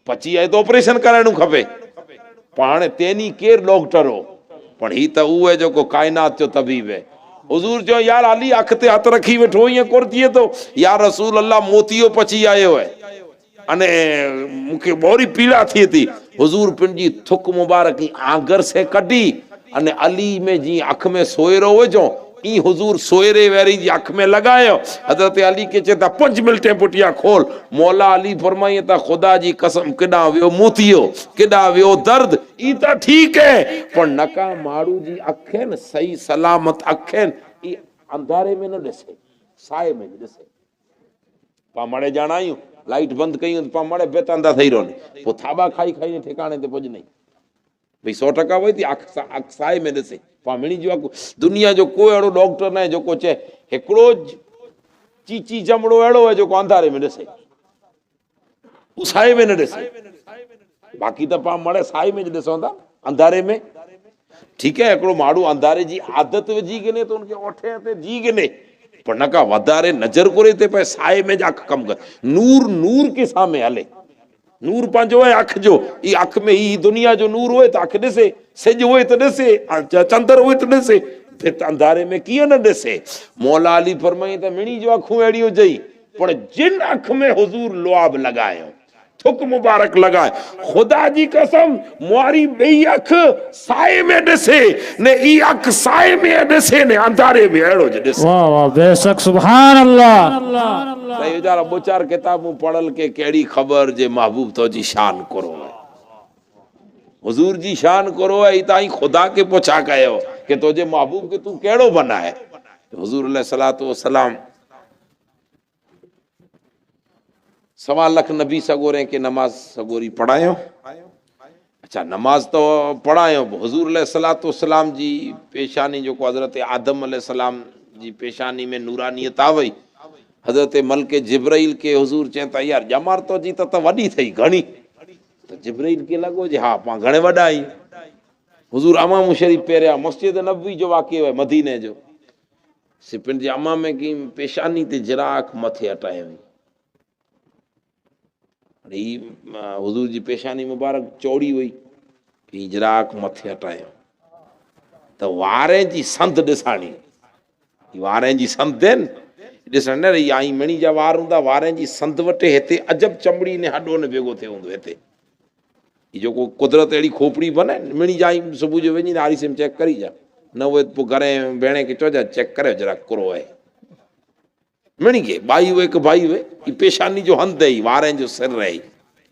तो ऑपरेशन कराणो खपे, पाण तेनी केर डॉक्टर हो, पण ही तो उहे जो को कायनात जो तबीब है। हुजूर जो यार अली अख ते हथ रखी वेठो ये कोर थिए तो या रसूल अल्लाह मोतियो पची आयो है अने मुके बोरी पीड़ा थी थी। हुजूर पिंजी थुक मुबारक की आगर से कढी अने अली में जी अख में सोयरो हो जो ई हुजूर सोयरे वेरी जी अख में लगायो। हजरत अली के चेता 5 मिनट पुटिया खोल। मौला अली फरमाइए ता खुदा जी कसम किडा वियो मोतियो किडा वियो दर्द ई ता ठीक है, पर नका मारू जी अखेन सही सलामत अखेन ई अंधारे में न दिसे, साए में दिसे। पामड़े जानायूं लाइट बंद कयूं तो पामड़े बेतंदा थई रहो, पो थाबा खाई खाई ठिकाने ते पुज नहीं भाई 100% वही थी अख साए में दिसे। पामणी जो दुनिया जो कोई अड़ो डॉक्टर न जो को चे एकड़ो चीची चमड़ो अड़ो है जो को अंधारे में दिसे, साए में न दिसे। बाकी तो पामड़े साए में दिसो था अंधारे में ठीक है। एकड़ो माड़ू अंधारे जी आदत विझी गने तो उनके ओठे ते जी गने, पर नका वधारे नजर करे ते पे साए में अख कम कर। नूर के सामने हले, नूर पांजो है अख जो, ई अख में ई दुनिया जो नूर होए तो अख दिसे, सिज होए तो दिसे, चंद्र होए तो दिसे, फिर अंधारे में किए न दिसे। मौला अली फरमाई तो मिणी जो अखूं अड़ियो जई, पर जिन अख में हुजूर लुआब लगायो थुक मुबारक लगाए, खुदा जी कसम मुआरी बई अख साए में दिसे ने ई अख साए में दिसे ने अंधारे में अड़ो जे दिसे। वाह वाह बेशक सुभान अल्लाह। भाई जरा बोचार किताबू पढ़ल के केड़ी खबर जे महबूब तो जी शान करो है, हुजूर जी शान करो है, इताई खुदा के पूछा कयो कि तुझे महबूब के तू केड़ो बना है। हुजूर अलैहिस्सलातु वस्सलाम 1.25 लाख नबी सगोरे के नमाज सगोरी पढ़ायो। अच्छा नमाज तो पढ़ायो, हुजूर अलैहिस्सलातु वस्सलाम जी पेशानी जो को हजरत आदम अलैहिस्सलाम जी पेशानी में नूरानियत आवई। हजरत मलके जिब्राइल के हुजूर चेता यार जमार तो जी तो वडी थई घणी, तो जिब्राइल के लगो जी हाँ पा घणे वडा आई। हुजूर अमाम शरीफ पेरिया मस्जिद नबवी जो वाक़ियो है मदीने जो सिपिन जे अमा में की पेशानी ते जराक मथे हटाए हुई। हुजूर जी पेशानी मुबारक चौड़ी हुई, जराक मथे हटायो तो वारे जी संद ॾिसाणी, वारे जी संद ॾिसण न रही आई मणी जा वार हूंदा, वारे जी संद वटे हिते अजब चमड़ी ने हॾो न भेगो थियो हूंदो हिते। जो को कुदरत अहिड़ी खोपड़ी बने मिणी जाई सुबुह जो वञी आरी सिम चेक करी जा, न उहे पोइ घरे भेणे खे चइजा चेक करे जरा कुरो आहे। मिणी के भाई हुए कि भाई हुए ई पेशानी जो हंध है वारे जो सिर रहे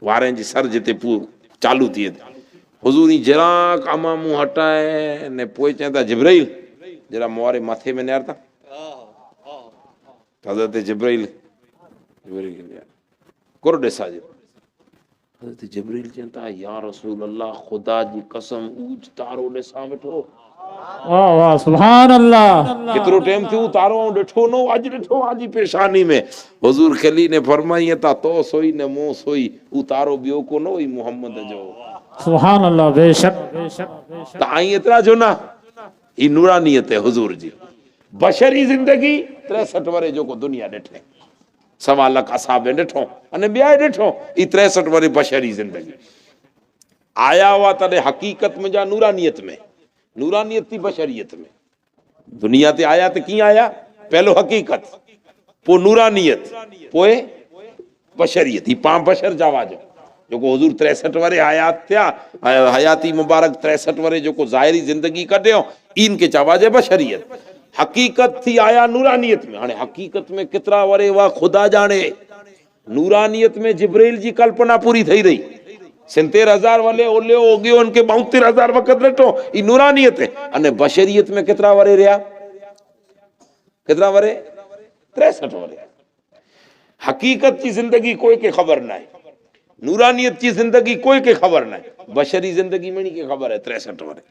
वारे जी सर जिते पूर चालू थिए हुजूर ई जरा कामा मुंह हटाए ने पोइ चवंदा जिब्राइल जरा मोरे मथे में निहारता हज़रत जिब्राइल कुर ॾिसा जो हज़रत जिब्राइल चवंदा या रसूल अल्लाह खुदा जी कसम ऊच तारो ॾिसां वेठो वाह वाह सुभान अल्लाह कितरो टाइम थियो तारो ॾिठो न अॼु ॾिठो आजी पेशानी में हुजूर खली ने फरमाई ता तो सोई ने मो सोई उ तारो ॿियो को न हुई मोहम्मद जो सुभान अल्लाह बेशक त आई एतिरा जो ना ई नूरानियत है हुजूर जी बशरी जिंदगी 63 वरे जो को दुनिया ॾिठे 1.25 लाख असाबे ॾिठो अने ॿिया ॾिठो ई 63 वरे बशरी जिंदगी आया हुआ तॾहिं हकीकत में जा नूरानियत में नूरानियत थी बशरियत में दुनिया ते आया त कीअं आया पहलो हकीकत पो नूरानियत पोए बशरियत ही पां बशर जावा जो जोको हुजूर 63 वरे हयात थिया हयाती मुबारक 63 वरे जोको ज़ाहिरी जिंदगी कढियो इन के चवाजे बशरियत हकीकत थी आया नूरानियत में हाणे हकीकत में केतिरा वरे वा खुदा जाने नूरानियत में जिब्राइल जी कल्पना पूरी थई रही 70,000 वाले ओलियो ओगियो उनके 72,000 वक़्त ॾिठो ई नूरानियत है अने बशरियत में केतिरा वरे रहा केतिरा वरे 63 वरे हकीकत की जिंदगी कोई के खबर ना है नूरानियत की जिंदगी कोई के खबर ना है बशरी जिंदगी में नहीं के खबर है 63 वरे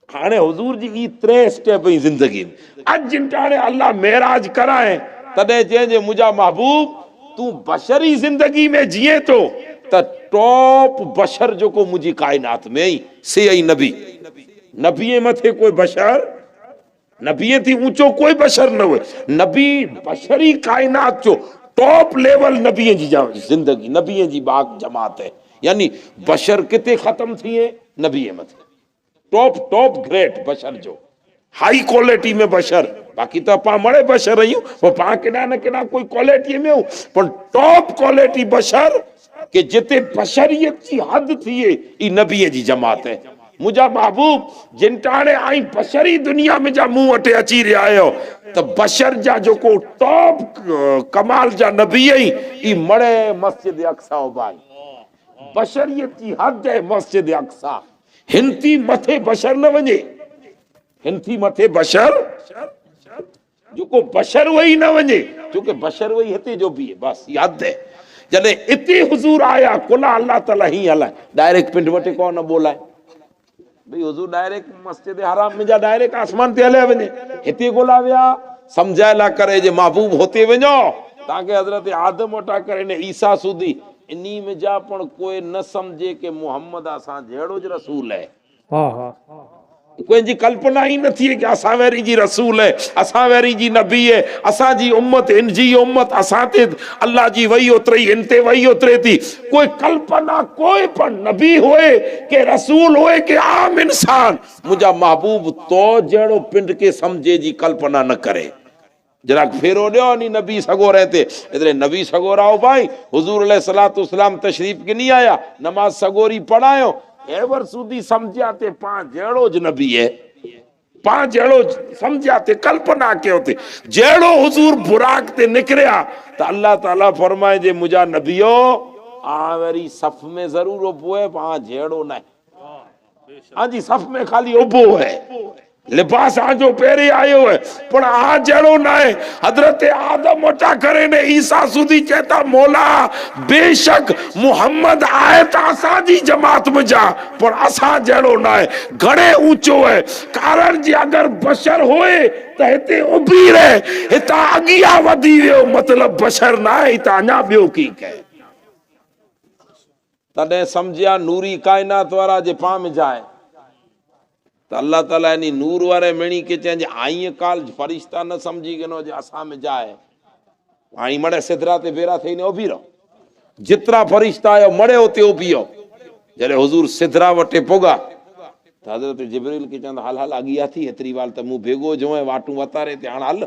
हाणे हुजूर जी ई 3 स्टेप ई जिंदगी अज जिनटाणे अल्लाह मेराज कराए तदे जे मुजा महबूब तू बशरी जिंदगी में जिए तो त टॉप बशर जो को मुझी कायनात में ही से आई नबी नबी मथे कोई बशर नबी थी ऊंचो कोई बशर न हुए नबी बशरी कायनात जो टॉप लेवल नबी जी जिंदगी नबी जी बाग जमात है यानी बशर किते खत्म थिए नबी मथे टॉप टॉप ग्रेट बशर जो हाई क्वालिटी में बशर बाकी तो पा मड़े बशर रही वो पा केड़ा न केड़ा कोई क्वालिटी में पर टॉप क्वालिटी बशर के जिते बशरियत की हद थिए ई नबी जी जमात है मुझा महबूब जिनटाणे आई बशरी दुनिया में जा मुंह अटे अची रहा आयो तो बशर जा जो को टॉप कमाल जा नबी ई मड़े मस्जिद अक्सा भाई बशरियत की हद है मस्जिद अक्सा हिंती मथे बशर न वने हिंती मथे बशर जो को बशर वही न वने क्योंकि बशर वही हिते जो भी है बस याद है जने इते हुजूर आया कुला अल्लाह ताला ही अल्लाह डायरेक्ट पिंड वटे को न बोलाए भाई हुजूर डायरेक्ट मस्जिद हराम में जा डायरेक्ट आसमान ते हले वने हिते गोला विया समझायला करे जे महबूब होते वञो ताके हजरत आदम वटा करे ने ईसा सुधी इन्हीं में जा पण कोई न समझे के मोहम्मद असा जेड़ो ज रसूल है वाह वाह कोई जी कल्पना ही न थी कि असा वेरी जी रसूल है असा वेरी जी नबी है असा जी उम्मत इन जी उम्मत असा ते अल्लाह जी वही उतरी इनते वही उतरे थी कोई कल्पना कोई पर नबी होए के रसूल होए के आम इंसान मुझा महबूब तो जेड़ो पिंड के समझे जी कल्पना न करे जरा फेरो दियो नी नबी सगो रहते इधर नबी सगो रहो भाई हुजूर अलैहिस्सलातु वस्सलाम तशरीफ के नहीं आया नमाज सगोरी पढ़ायो एवर सुधी समझाते पांच जेड़ो ज नबी है पांच जेड़ो समझाते कल्पना के होते जेड़ो हुजूर बुराक ते निकरिया तो अल्लाह ताला फरमाए जे मुझा नबियो आवेरी सफ में जरूर उबो है पांच जेड़ो ना हाँ जी सफ में खाली उबो है लिबास आजो पेरे आयो है पर आ जड़ो ना है हजरत आदम उठा करे ने ईसा सुधी कहता मौला बेशक मोहम्मद आए ता असा जी जमात में जा पर असा जड़ो ना है घणे ऊंचो है कारण जी अगर बशर होए त हिते उभी रहे हिता अगिया वधी वियो मतलब बशर ना है हिता अञा बियो की कहे तडे समझिया नूरी कायनात वारा जे पां में जाए तो अल्लाह ताला यानी नूर वारे मिणी के चेंज आई काल फरिश्ता न समझी गनो जे असा में जाए आई मड़े सिदरा ते बेरा थई ने उभी रहो जितरा फरिश्ता आयो मड़े होते उभियो जरे हुजूर सिदरा वटे पोगा तो हजरत जिब्रील के चंद हाल हाल अगिया थी एतरी वाल त मु भेगो जो है वाटू वतारे ते हां हल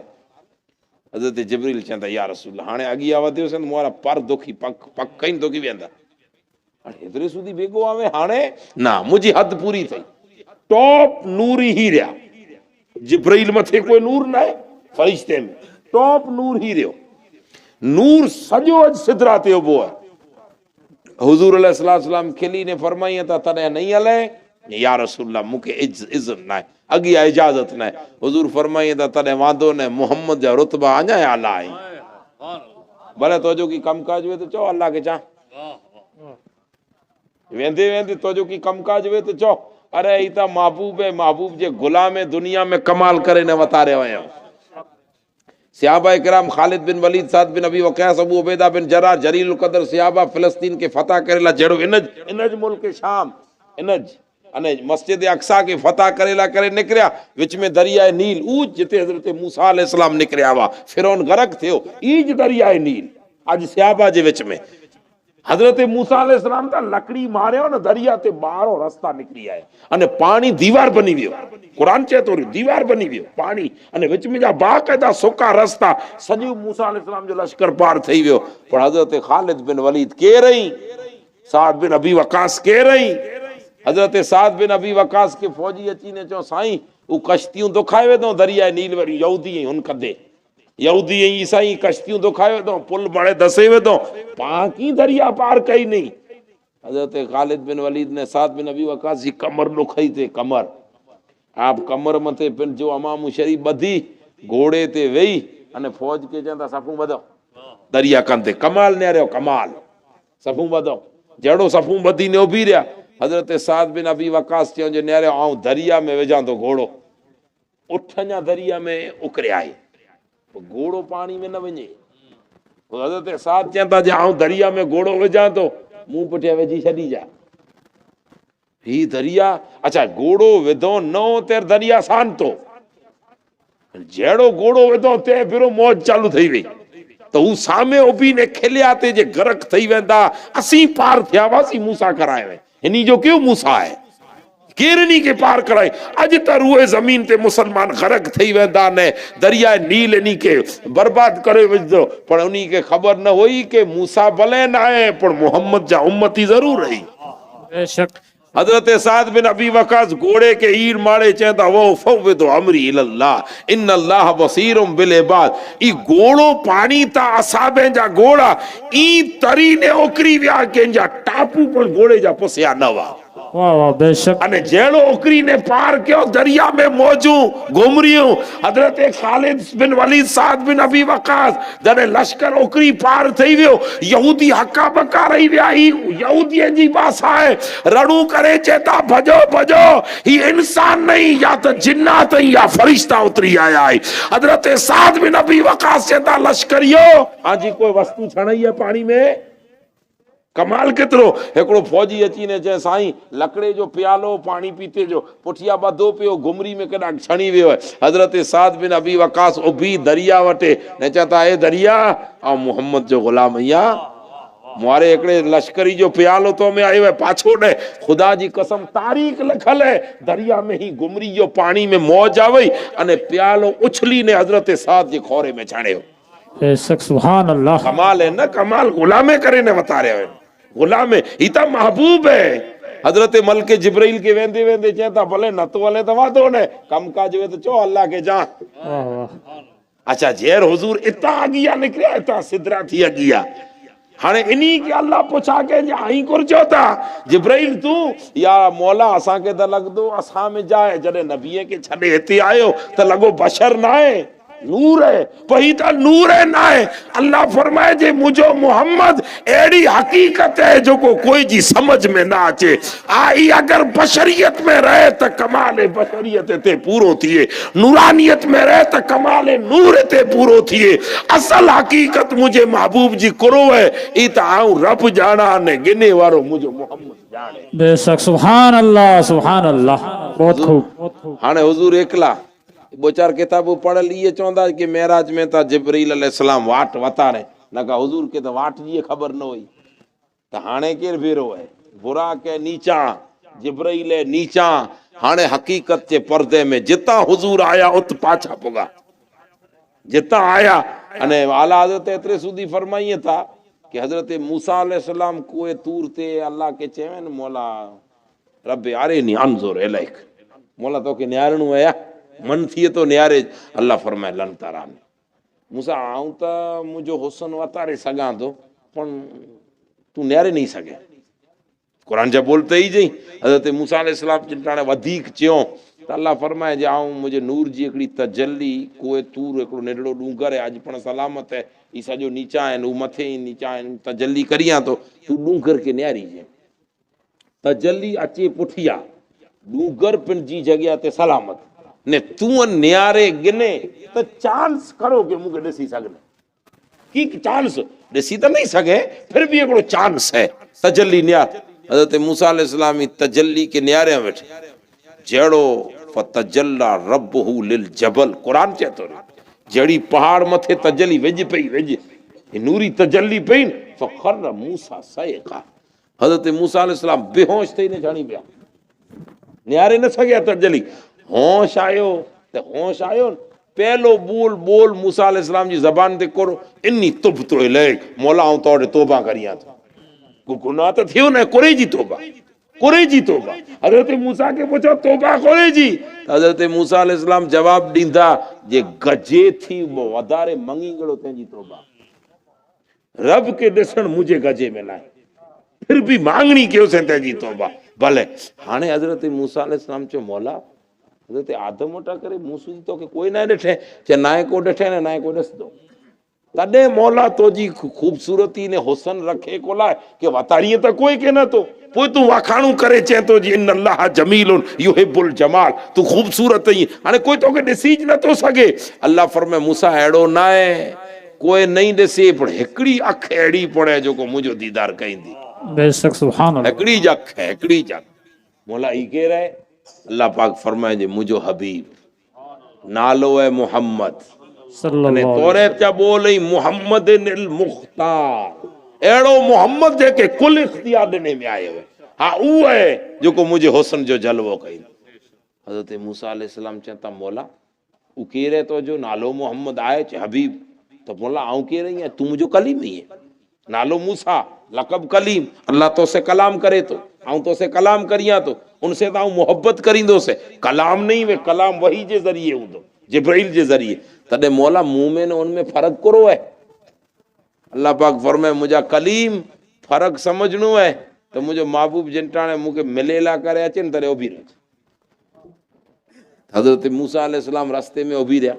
हजरत जिब्रील चंद या रसूल हाने अगिया वधियो सन मोरा पर दुखी पक पक कई दुखी वेंदा एतरे सुधी भेगो आवे हाने ना मुजी हद पूरी थई टॉप नूर ही रहा जिब्राइल मथे कोई नूर ना है फरिश्ते में टॉप नूर ही रहो नूर सजो अज सिदरा ते उबो है। हुजूर अलैहिस्सलाम खिली ने फरमाई त तने नहीं हले या रसूलल्लाह मुके इज्जत ना अगिया इजाजत ना। हुजूर फरमाई त तने वांदो ने मोहम्मद जा रुतबा अञा आला है। भले तोजो की कमकाज वे तो चो अल्लाह के चा वेंदे वेंदे तोजो की कमकाज वे तो चो अरे इता महबूब है, महबूब जे गुलाम है, दुनिया में कमाल करे ने वतारे वयो। सहाबा इकराम खालिद बिन वलीद, साद बिन अबी वक़ास, अबू उबैदा बिन जरा, जरील कदर सहाबा फिलिस्तीन के फतह करेला जेड़ो इनज मुल्क शाम इनज अने मस्जिद अक्सा के फतह करेला करे निकरिया विच में दरिया नील ऊज जिते हजरत मूसा अलैहिस्सलाम निकरिया वा फिरौन गरक थियो ईज दरिया नील आज सहाबा जे विच में हजरत मूसा अलैहिस्सलाम ता लकड़ी मारियो न दरिया ते बारो रास्ता निकली आए अने पानी दीवार बनी वियो। कुरान चे तो दीवार बनी वियो पानी अने विच में जा बाकायदा सुका रास्ता सजो मूसा अलैहिस्सलाम जो लश्कर पार थई वियो। पर हजरत खालिद बिन वलीद के रही, साद बिन अबी वकास के रही। हजरत साद बिन अबी वकास के फौजी अची ने चो साईं उ कश्तियों दुखाए वे तो दरिया नील वरी यहूदी हुन कदे यहूदी ईसाई कश्तियों दुखाए तो पुल बड़े दसे वे तो पाकी दरिया पार कई नहीं। हजरत खालिद बिन वलीद ने साद बिन अबी वकास जी कमर दुखाई थे कमर आप कमर मथे पिन जो अमाम शरीफ बधी घोड़े ते वेई अने फौज के चंदा सफू बधो दरिया कंदे कमाल ने रहो कमाल सफू बधो जड़ो सफू बधी ने उभी रहा। हजरत साद बिन अबी वकास चयो जे न्यारे आऊं दरिया में वेजा तो घोड़ो उठन्या दरिया में उकरे आए घोड़ो पानी में न वञे। हजरत साद चवंदा जे आऊं दरिया में घोड़ो विझां तो मुंह पुठियां वेझी छॾी जा ही दरिया अच्छा घोड़ो विधो न तेर दरिया सांतो जेड़ो घोड़ो विधो ते फिरो मौज चालू थई वई तो हू सामे उभी ने खिलिया ते जे गरक थई वेंदा असी पार थिया वासी मूसा कराए वे इनी जो क्यों मूसा है केरनी के पार कराए अज त रूए जमीन ते मुसलमान गरक थई वेंदा ने दरिया नील इनी के बर्बाद करे विझदो पर उनी के खबर न हुई के मूसा भले न आए पर मोहम्मद जा उम्मती जरूर रही। बेशक हजरत साद बिन अबी वकास घोड़े के ईर मारे चेंदा वो फव्विदु अमरी इलल्लाह इन्नल्लाह बसीरुम बिल इबाद। ई घोड़ो पानी ता असाबे जा घोड़ा ई तरी ने ओकरी व्या के जा टापू पर घोड़े जा पुसिया नवा वाह वाह बेशक अने जेड़ो ओकरी ने पार क्यों दरिया में मौजू घुमरियूं हजरत खालिद बिन वलीद साद बिन अबी वकास जने लश्कर ओकरी पार थई वियो यहूदी हक्का बक्का रही विया ही यहूदी जी भाषा है रणू करे चेता भजो भजो ही इंसान नहीं या तो जिन्नात या फरिश्ता उतरी आया है। हजरत साद बिन अबी वकास चेता लश्करियो हाजी कोई वस्तु छणई है पानी में कमाल केतरो एकड़ो फौजी अची ने चए साईं लकड़े जो प्यालो पानी पीते जो पुठिया बधो पियो घुमरी में कदा छणी वियो है। हजरत साद बिन अबी वकास उभी दरिया वटे ने चता ए दरिया आ मोहम्मद जो गुलाम या मारे एकड़े लश्करी जो प्यालो तो में आयो है पाछो ने खुदा जी कसम तारीख लिखल है दरिया में ही घुमरी जो पानी में मौज आवई अने प्यालो उछली ने हजरत साद जे खोरे में छाणियो। बेशक सुभान अल्लाह कमाल है न कमाल गुलामे करे ने वतारे है गुलाम इता महबूब है। हजरत मलके जिब्राइल के वेंदे वेंदे चेता भले न तो हले तो वादो ने कम काज वे तो चो अल्लाह के जा वाह वाह अच्छा जेर हुजूर इता अगिया निकलिया इता सिदरा थी अगिया हाने इनी के अल्लाह पूछा के आई कर जोता जिब्राइल तू या मौला असा के त लगदो असा में जाए जने नबी के छडे हिते आयो त लगो बशर ना है नूर है पहिता नूर है ना है। अल्लाह फरमाए जे मुझो मोहम्मद एड़ी हकीकत है जो को कोई जी समझ में ना आचे आई अगर बशरियत में रहे तो कमाल बशरियत ते पूरो थिए नूरानियत में रहे तो कमाल नूर ते पूरो थिए असल हकीकत मुझे महबूब जी करो है ई त आऊं रब जाना ने गिने वारो मुझो मोहम्मद जाने। बेशक सुभान अल्लाह बहुत खूब हाने हुजूर एकला दो चार किताबू पढ़ल ये चौंदा कि मेराज में ता जिब्रील अलैहिस्सलाम वाट वतारे न का हुजूर के तो वाट जी खबर न हुई तो हाने केर भेरो है बुरा के नीचा जिब्रील नीचा हाने हकीकत के पर्दे में जिता हुजूर आया उत पाछा पुगा जिता आया अने आला हजरत एतरे सुदी फरमाइए था कि हजरत मूसा अलैहिस्सलाम कुए तूर ते अल्लाह के चेवन मौला रब यारे नी अनजुर इलैक मौला तो के न्यारणु है मन थिए तो न्यारे अल्लाह फरमाए लन तारा मूसा आऊं तो मुझो हुसन वतारे सघां थो पण तू न्यारे नहीं सघे कुरान जा बोल त ई जई हज़रत मूसा अलैहिस्सलाम जिन वधीक चयो त अल्लाह फरमाए जे आऊं मुझे नूर जी हिकिड़ी तजल्ली कोए तूर हिकिड़ो नेड़ो डूंगर आहे अॼु पण सलामत आहे ई सॼो नीचा आहिनि हू मथे ई नीचा आहिनि तजल्ली करियां थो तू डूंगर खे न्यारीजे तजल्ली अचे पुठिया डूंगर पिण जी जॻह ते सलामत ने तूं न्यारे गिने त चांस करो कि मूंखे ॾिसी सघनि की चांस ॾिसी त नहीं सघे फिर भी हिकिड़ो चांस है तजल्ली न्यार हज़रत मूसा अलैहिस्सलाम तजल्ली के न्यारे वेठे जहिड़ो फतजल्ला रब्बहु लिल जबल कुरान चए थो जहिड़ी पहाड़ मथे तजल्ली विझ पई विझ नूरी तजल्ली पई फखर मूसा सइक़ा हज़रत मूसा अलैहिस्सलाम बेहोश थई ने जानी पिया न्यारे न सघिया तजल्ली होश आयो त होश आयो पहलो बोल बोल मूसा अलैहिस्सलाम जी ज़बान ते करो इन्नी तुबतु इलैक मौला आऊं तोड़े तौबा करियां थो को गुनाह तो थियो न करे जी तौबा हज़रत मूसा के पूछो तौबा करे जी हज़रत मूसा अलैहिस्सलाम जवाब दींदा जे गजे थी वो वधारे मंगी गड़ो तेजी तौबा रब के ॾिसण मुझे गजे में लाए फिर भी मांगनी कयो से तेजी तौबा भले हाणे हज़रत मूसा अलैहिस्सलाम चो मौला हज़रत आदम वटा करे मूसू तो के कोई ना ॾिठे चे नाए को ॾिठे न नाए को ॾिसदो तॾे मौला तोजी खूबसूरती ने हुसन रखे को लाए के वताड़ीअ त कोई के न तो पोइ तू वाखाणू करे चे तो जी इन अल्लाह जमीलुन युहिब्बुल जमाल तू खूबसूरत ही हाणे कोई तोखे ॾिसी ज नथो सघे अल्लाह फरमाए मूसा अहिड़ो न आहे कोई नहीं ॾिसे पर हिकिड़ी अख अहिड़ी पड़े जेको मुंहिंजो दीदार कईंदी बेशक सुभान अल्लाह हिकिड़ी ज अख हिकिड़ी ज अख मौला ई केर आहे अल्लाह पाक फरमाए जे मुंहिंजो हबीब नालो है मोहम्मद सल्लल्लाहु तोरे चा बोलई मोहम्मद निल मुख्तार एड़ो मोहम्मद जेके कुल इख्तियार ॾिने में आयो है हाँ ऊ है जेको मुझे हुसन जो जलवो कई हज़रत मूसा अलैहिस्सलाम चता मौला ऊ केरे तो जो नालो मोहम्मद आए चे हबीब तो मौला आऊं केर ही है तू मुझो कलीम ही है नालो मूसा लकब कलीम अल्लाह तो से कलाम करे तो आऊं तो से कलाम करिया तो उनसे ताऊं मोहब्बत करींदो से कलाम नहीं वे कलाम वही जे जरिए हूंदो जिब्राइल जे जरिए तॾे मौला मुंह में न उनमें फर्क करो है अल्लाह पाक फरमाए मुझा कलीम फर्क समझणो है तो मुझो महबूब जिनटाणे मुके मिलेला करे अचे न तॾे उभी रह हज़रत मूसा अलैहिस्सलाम रास्ते में उभी रहा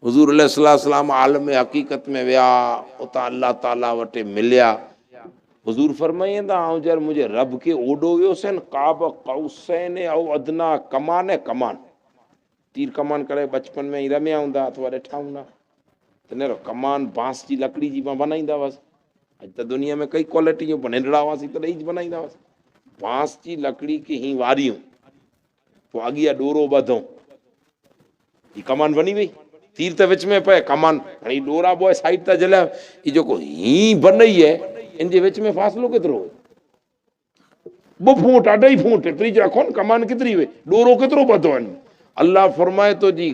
हुजूर अलैहिस्सलाम आलम हकीकत में विया उता अल्लाह ताला वटे मिलिया हुजूर फरमाईंदा आऊं जर मुझे रब के ओडो वियो से काब कौसैन औ अदना कमान है कमान तीर कमान करे बचपन में ही रमिया हूंदा अथवा ॾिठा हूंदा त नेरो कमान बांस जी लकड़ी जी मां बनाईंदा हुआसीं अॼु त दुनिया में कई क्वालिटी जो नंढड़ा हुआसीं त ॾेई बनाईंदा हुआसीं बांस जी लकड़ी खे ही वारियूं पोइ अॻियां ॾोरो ॿधूं ही कमान बनी वई तीर त विच में पए कमान हाणे ॾोरा बोए साइड था जलिया ही जेको ही बनई है इन जे विच में फ़ासिलो केतिरो ॿ फूट अढाई फूट एतिरी रखो न कमान केतिरी वे ॾोरो केतिरो ॿधो आहिनि अल्लाह फरमाए तो जी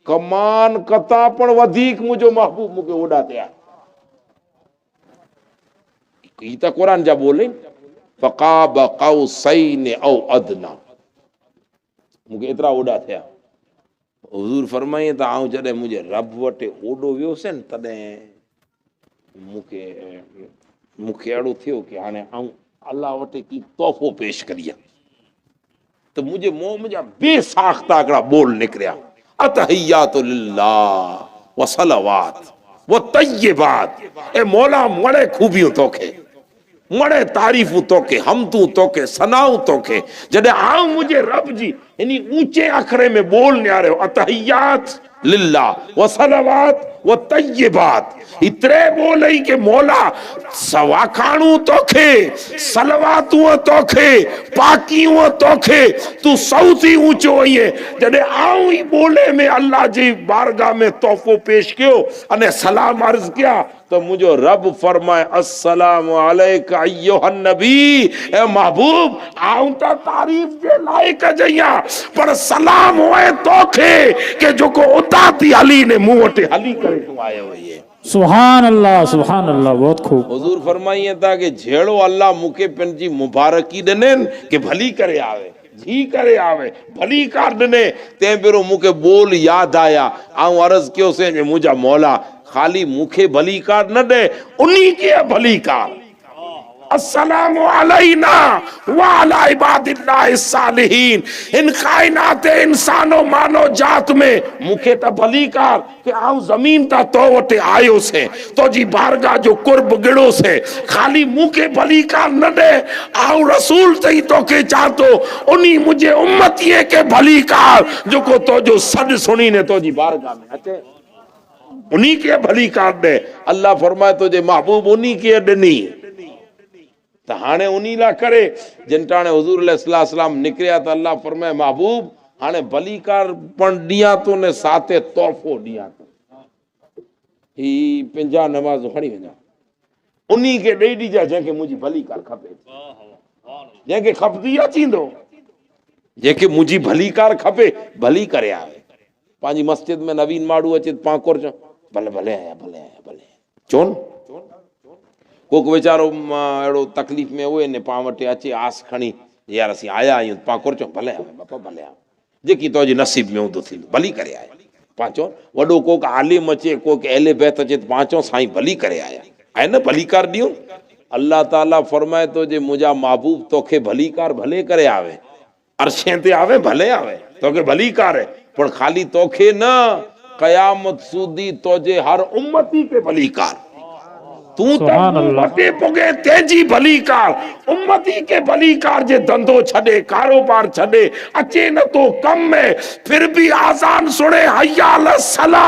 कमान कता पण वधीक मुझो महबूब मुके ओडा थिया ई त कुरान जा बोले फकाब कौसैन औ अदना मुके एतिरा ओडा थिया हुजूर फरमाए त आऊं जॾहिं मुंहिंजे रब वटि ओडो वियोसि न तॾहिं मूंखे अहिड़ो थियो कि हाणे आऊं अल्लाह वटि की तोहफ़ो पेश करियां तो मुझे मुंह मुझा बेसाख्ता हिकिड़ा बोल निकिरिया अतहियातु लिल्लाह व सलवात व तय्यबात ए मौला मड़े खूबियूं तोखे मड़े तारीफ़ूं तोखे हमदूं तोखे सनाऊं तोखे जॾहिं आऊं मुझे रब जी इनी ऊंचे अखरे में बोल न्यारियो अतहियात लिल्लाह व सलवात व तय्यबात इतरे बोल ही के मौला सवाखाणू तोखे सलवातूं तोखे पाकियूं तोखे तू सौती ऊंचो आईं जॾहिं आऊं ई बोले में अल्लाह जी बारगाह में तोहफ़ो पेश कयो अने सलाम अर्ज़ किया तो मुझो रब फरमाए अस्सलामु अलैका अय्युहन नबी ए महबूब आऊं त तारीफ जे लायक जइया पर सलाम होए तोखे के जोको उता थी हली ने मुंह वटे हली करे तू आयो है सुभान अल्लाह बहुत खूब हुजूर फरमाइए था कि झेड़ो अल्लाह मुके पंहिंजी मुबारकी ॾिनेन कि भली करे आवे जी करे आवे भली कार ॾिने तंहिं भेरो मूंखे बोल यादि आया आऊं अर्ज़ कयो से मुंहिंजा मौला खाली मूंखे भली कार न ॾे उन्ही खे भली कार अस्सलामु अलैना व अला इबादिल्लाहि सालिहीन इन कायनात इंसानो मानो जात में मूंखे त भली कार कि आऊं ज़मीन ता तो वटे आयो से तो जी बारगाह जो कुर्ब गिड़ो से खाली मूंखे भली कार न दे आऊं रसूल तई तो के चाहतो उन्हीं मुझे उम्मतीअ के भली कार जो को तो जो सद सुनी ने तो जी बारगाह में अचे उन्हीं के भली कार दे अल्लाह फरमाए तो जे महबूब उन्हीं के ॾिनी त हाणे उन्हीं ला करे जिन टाणे हुजूर अलैहि सलाम निकरिया त अल्लाह फरमाए महबूब हाणे भली कार पण ॾियां तो ने साथे तोहफ़ो ॾियां तो ही 50 नमाज़ खणी वञा उन्हीं खे ॾेई ॾिजा जंहिंखे मुंहिंजी भली कार खपे जंहिंखे खपंदी अचींदो जंहिंखे मुंहिंजी भली कार खपे भली करे आवे पंहिंजी मस्जिद में नवीन माण्हू अचे पांकोर चो भले भले आया भले चोन कोक वीचारो अहिड़ो तकलीफ़ में हुए ने पाण वटि अचे आस खणी यार असीं आया आहियूं पाण कुर चओ भले आवे बापा भले आवे जेकी तुंहिंजी नसीब में हूंदो थींदो भली करे आया पाण चओ वॾो कोक आलिम अचे कोक अहले बैत अचे त पाण चओ साईं भली करे आया आहे न भली कार ॾियूं अल्लाह ताला फरमाए थो जे मुंहिंजा महबूब तोखे भली कार भले करे आवे अरशे ते आवे भले आवे तोखे भली कार है पर खाली तोखे न क़यामत सूदी तोजे हर उम्मती के भली कार तू तटे पुगे तेजी भली कार उम्मती के भली कार जे धंधो छड़े कारोबार छड़े अचे न तो कम में फिर भी आजान सुने हय्या अला सला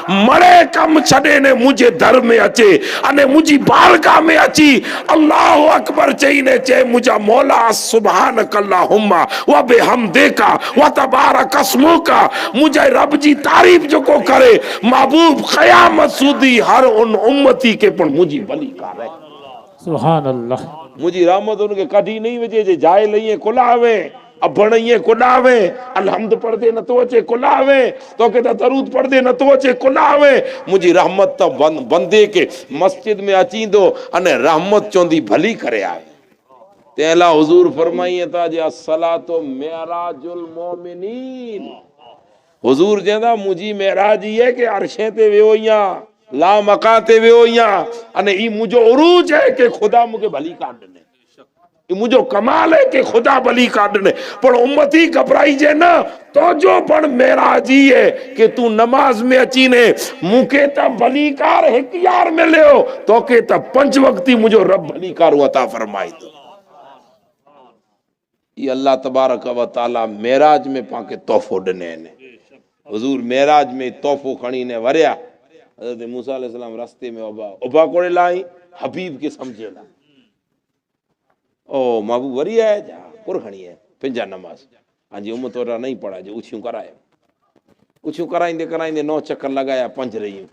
मरे कम छड़े ने मुझे दर में अचे अने मुझी बारगाह में अची अल्लाहु अकबर चई ने चे मुझा मौला सुभानक अल्लाहुम्मा व बिहम्दिका व तबारक अस्मुका मुझे रब जी तारीफ जो को करे महबूब क़यामत सूदी हर उन उम्मती के पण मुझी भली कार है सुभान अल्लाह मुझी रहमत उनके कढी नहीं वजे जे जाए लइए कुलावे अभण ये कुलावे अलहमद पढ़दे न तो अचे कुलावे तो के दरूद पढ़दे न तो अचे कुलावे मुझी रहमत तो बंदे के मस्जिद में अचींदो अने रहमत चोंदी भली करे आए तेला हुजूर फरमाइए था जे अस्सलातु मेराजुल मोमिनीन हुजूर जेंदा मुझी मेराज ये के अरशे ते वेयो या ला मकाते वेयो या अने ई मुझो उरूज है कि खुदा मुके भली कार ॾिने ई मुझो कमाल है कि खुदा भली कार ॾिने पर उम्मती घबराई जे न तो जो पण मेराज ही है कि तू नमाज में अची ने मुके त भली कार एक यार मिलियो तो के त 5 वक्ती मुझो रब भली कार अता फरमाई तो ई अल्लाह तबारक व तआला मेराज में पाके तोहफो ॾिने ने हुजूर मेराज में तोहफो खणी ने वरिया हज़रत मूसा अलैहिस्सलाम रास्ते में उबा कोड़े लाई हबीब के समझेला ओ महबूब वरी है जा कुर खणी है पंजा नमाज हाजी उम्मत वारा नहीं पढ़ा जो उछियूं कराइंदे कराइंदे 9 चक्कर लगाया 5 रहियूं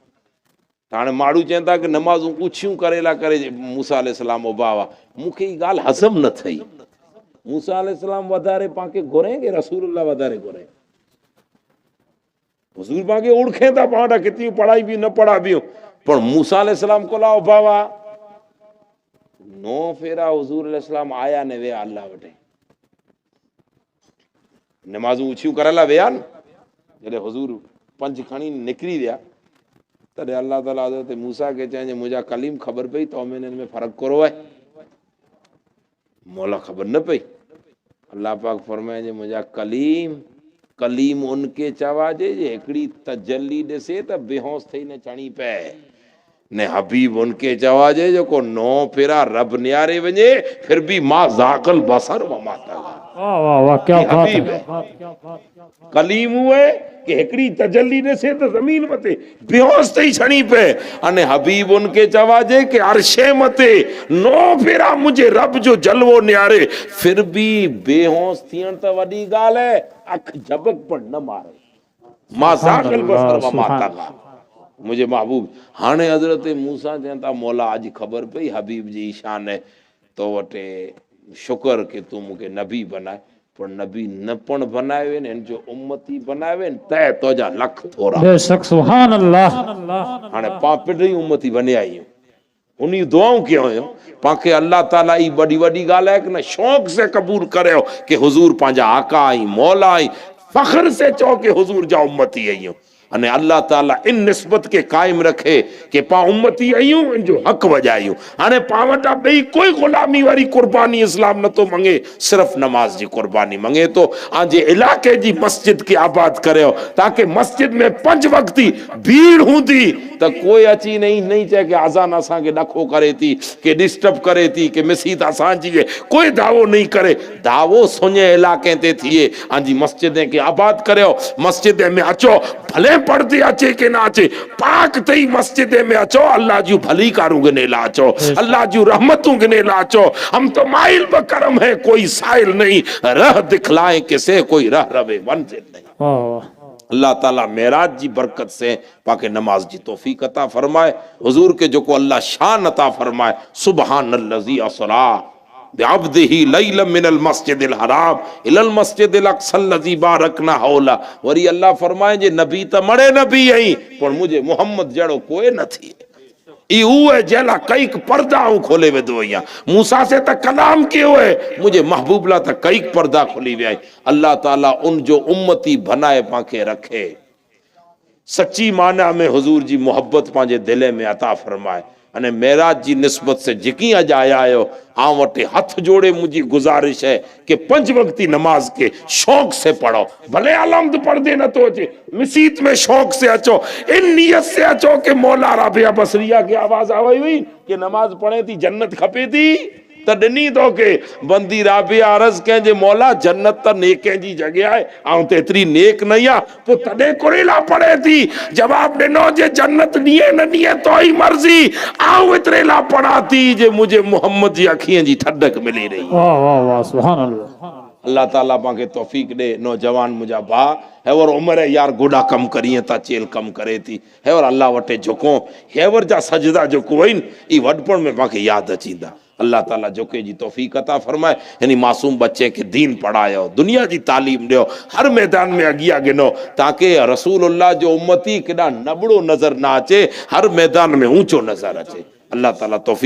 हाणे माण्हू चवनि था कि नमाज़ूं उछियूं करेला करे मूसा अलैहिस्सलाम उबा हुआ मूंखे ई ॻाल्हि हज़म न थई मूसा अलैहिस्सलाम वधारे पाके घुरे कि रसूलुल्लाह वधारे घुरे हुजूर पाके उड़खे था पाटा कितनी पढ़ाई भी न पढ़ा भी पर मूसा अलैहिस्सलाम को लाओ बाबा 9 फेरा हुजूर अलैहिस्सलाम आया ने वे अल्लाह वटे नमाज़ूं उछियूं करेला विया न जॾहिं हुजूर 5 खणी निकिरी विया तॾहिं अल्लाह ताला हज़रत मूसा के चई मुंहिंजा कलीम ख़बर पई तो में में फ़र्क़ु करो है मौला ख़बर न पई अल्लाह पाक फरमाए मुंहिंजा कलीम उनके चवाजे जे हिकिड़ी तजल्ली ॾिसे त बेहोश थई न चणी पए ने हबीब उनके चवाजे जो को 9 फेरा रब नियारे वञे फिर भी मां ज़ाक़ल बसर व माता वाह वाह वाह क्या बात है कलीम हुए कि हिकिड़ी तजल्ली ॾिसे त ज़मीन मथे बेहोश थई छणी पे अने हबीब उनके चवाजे कि अर्शे मथे 9 फेरा मुझे रब जो जलवो नियारे फिर भी बेहोश थियण त वॾी ॻाल्हि है अख झपक पर न मारे मां ज़ाक़ल बसर व माता का मुझे महबूब हाणे हज़रत मूसा चवनि था मौला अॼु ख़बर पई हबीब जी शान है तो वटे शुक्र कि तू मूंखे नबी बनाए पर नबी न पण बनाए न जो उम्मती बनाए तय तुंहिंजा लख थोरा बेशक सुभान अल्लाह हाणे पां पिण ई उम्मती बने आहियूं उन्हीं दुआऊं क्यों हो पाके अल्लाह ताला ई बड़ी बड़ी गाल है कि न शौक से कबूल करे हो कि हुजूर पांजा आका आई मौला आई फख्र से चो के हुजूर जा उम्मती आइयो अने अल्लाह ताला इन निस्बत के कायम रखे कि पा उम्मती आयूं जो हक वजायूं हाने पावटा बई कोई गुलामी वाली कुर्बानी इस्लाम न तो मंगे सिर्फ नमाज जी कुर्बानी मंगे तो आजे इलाके जी मस्जिद की आबाद करे ताकि मस्जिद में 5 वक्ती भीड़ हुंदी तो कोई अची नहीं चाहे कि आजान असा के डखो करे थी कि डिस्टर्ब करे थी कि मस्जिद असा जी कोई दावो नहीं करे दावो सुने इलाके ते थिए आजी मस्जिदें के आबाद करे मस्जिद में अचो भले पढ़ती अचे के ना अचे पाक तई मस्जिद में अचो अल्लाह जी भली कारू गने ला अचो अल्लाह जी रहमतों गने ला अचो हम तो माइल बकरम है कोई साइल नहीं रह दिखलाए किसे कोई रह रवे मंजिल नहीं। वाह वाह अल्लाह ताला मेराज जी बरकत से पाके नमाज जी तौफीक अता फरमाए हुजूर के जो को अल्लाह शान अता फरमाए सुबहानल्लज़ी असरा बिअब्दिही लैलन मिनल मस्जिदिल हराम इलल मस्जिदिल अक़सल्लज़ी बारकना हौला वरी अल्लाह फरमाए जे नबी त मड़े नबी आई पर मुझे मोहम्मद जड़ो कोई न थी ई हुए जेला कई पर्दा खोले वे दो या मूसा से तक कलाम के हुए मुझे महबूबला तक कई पर्दा खुली वे अल्लाह ताला उन जो उम्मती बनाए पाके रखे सच्ची माना में हुजूर जी मोहब्बत पांजे दिले में अता फरमाए अने मेराज जी निस्बत से जिकी अज आया आयो आ वटे हथ जोड़े मुझी गुजारिश है कि 5 वक्ती नमाज के शौक से पढ़ो भले आलमद पढ़ दे न तो अचे मस्जिद में शौक से अचो इन नियत से अचो कि मौला राबिया बसरिया की आवाज आवी हुई कि नमाज पढ़े थी जन्नत खपे थी त दिनी तो के बंदी राबिया अर्ज कहे मौला जन्नत त नेके जी जगह है आऊं तो एतरी नेक नहीं आ तो तडे कुरेला पड़े थी जवाब दिनो जे जन्नत दिए न दिए तो ही मर्जी आऊं इतरेला पड़ा थी जे मुझे मोहम्मद जी अखियां जी ठंडक मिली रही। वाह वाह वाह सुभान अल्लाह अल्लाह ताला पाके तौफीक दे नौजवान मुझा भा है और उम्र है यार गोडा कम करिए ता चेल कम करे थी है और अल्लाह वटे झुको हेवर जा सजदा जो कोइन ई वडपण में पाके याद अचींदा अल्लाह ताला जोके जी तौफीक अता फरमाए यानी मासूम बच्चे के दीन पढ़ायो दुनिया जी तालीम दियो हर मैदान में अगिया गिनो ताकि रसूलुल्लाह जो उम्मती केड़ा नबड़ो नजर ना अचे हर मैदान में ऊंचो नजर अचे अल्लाह ताला तौफीक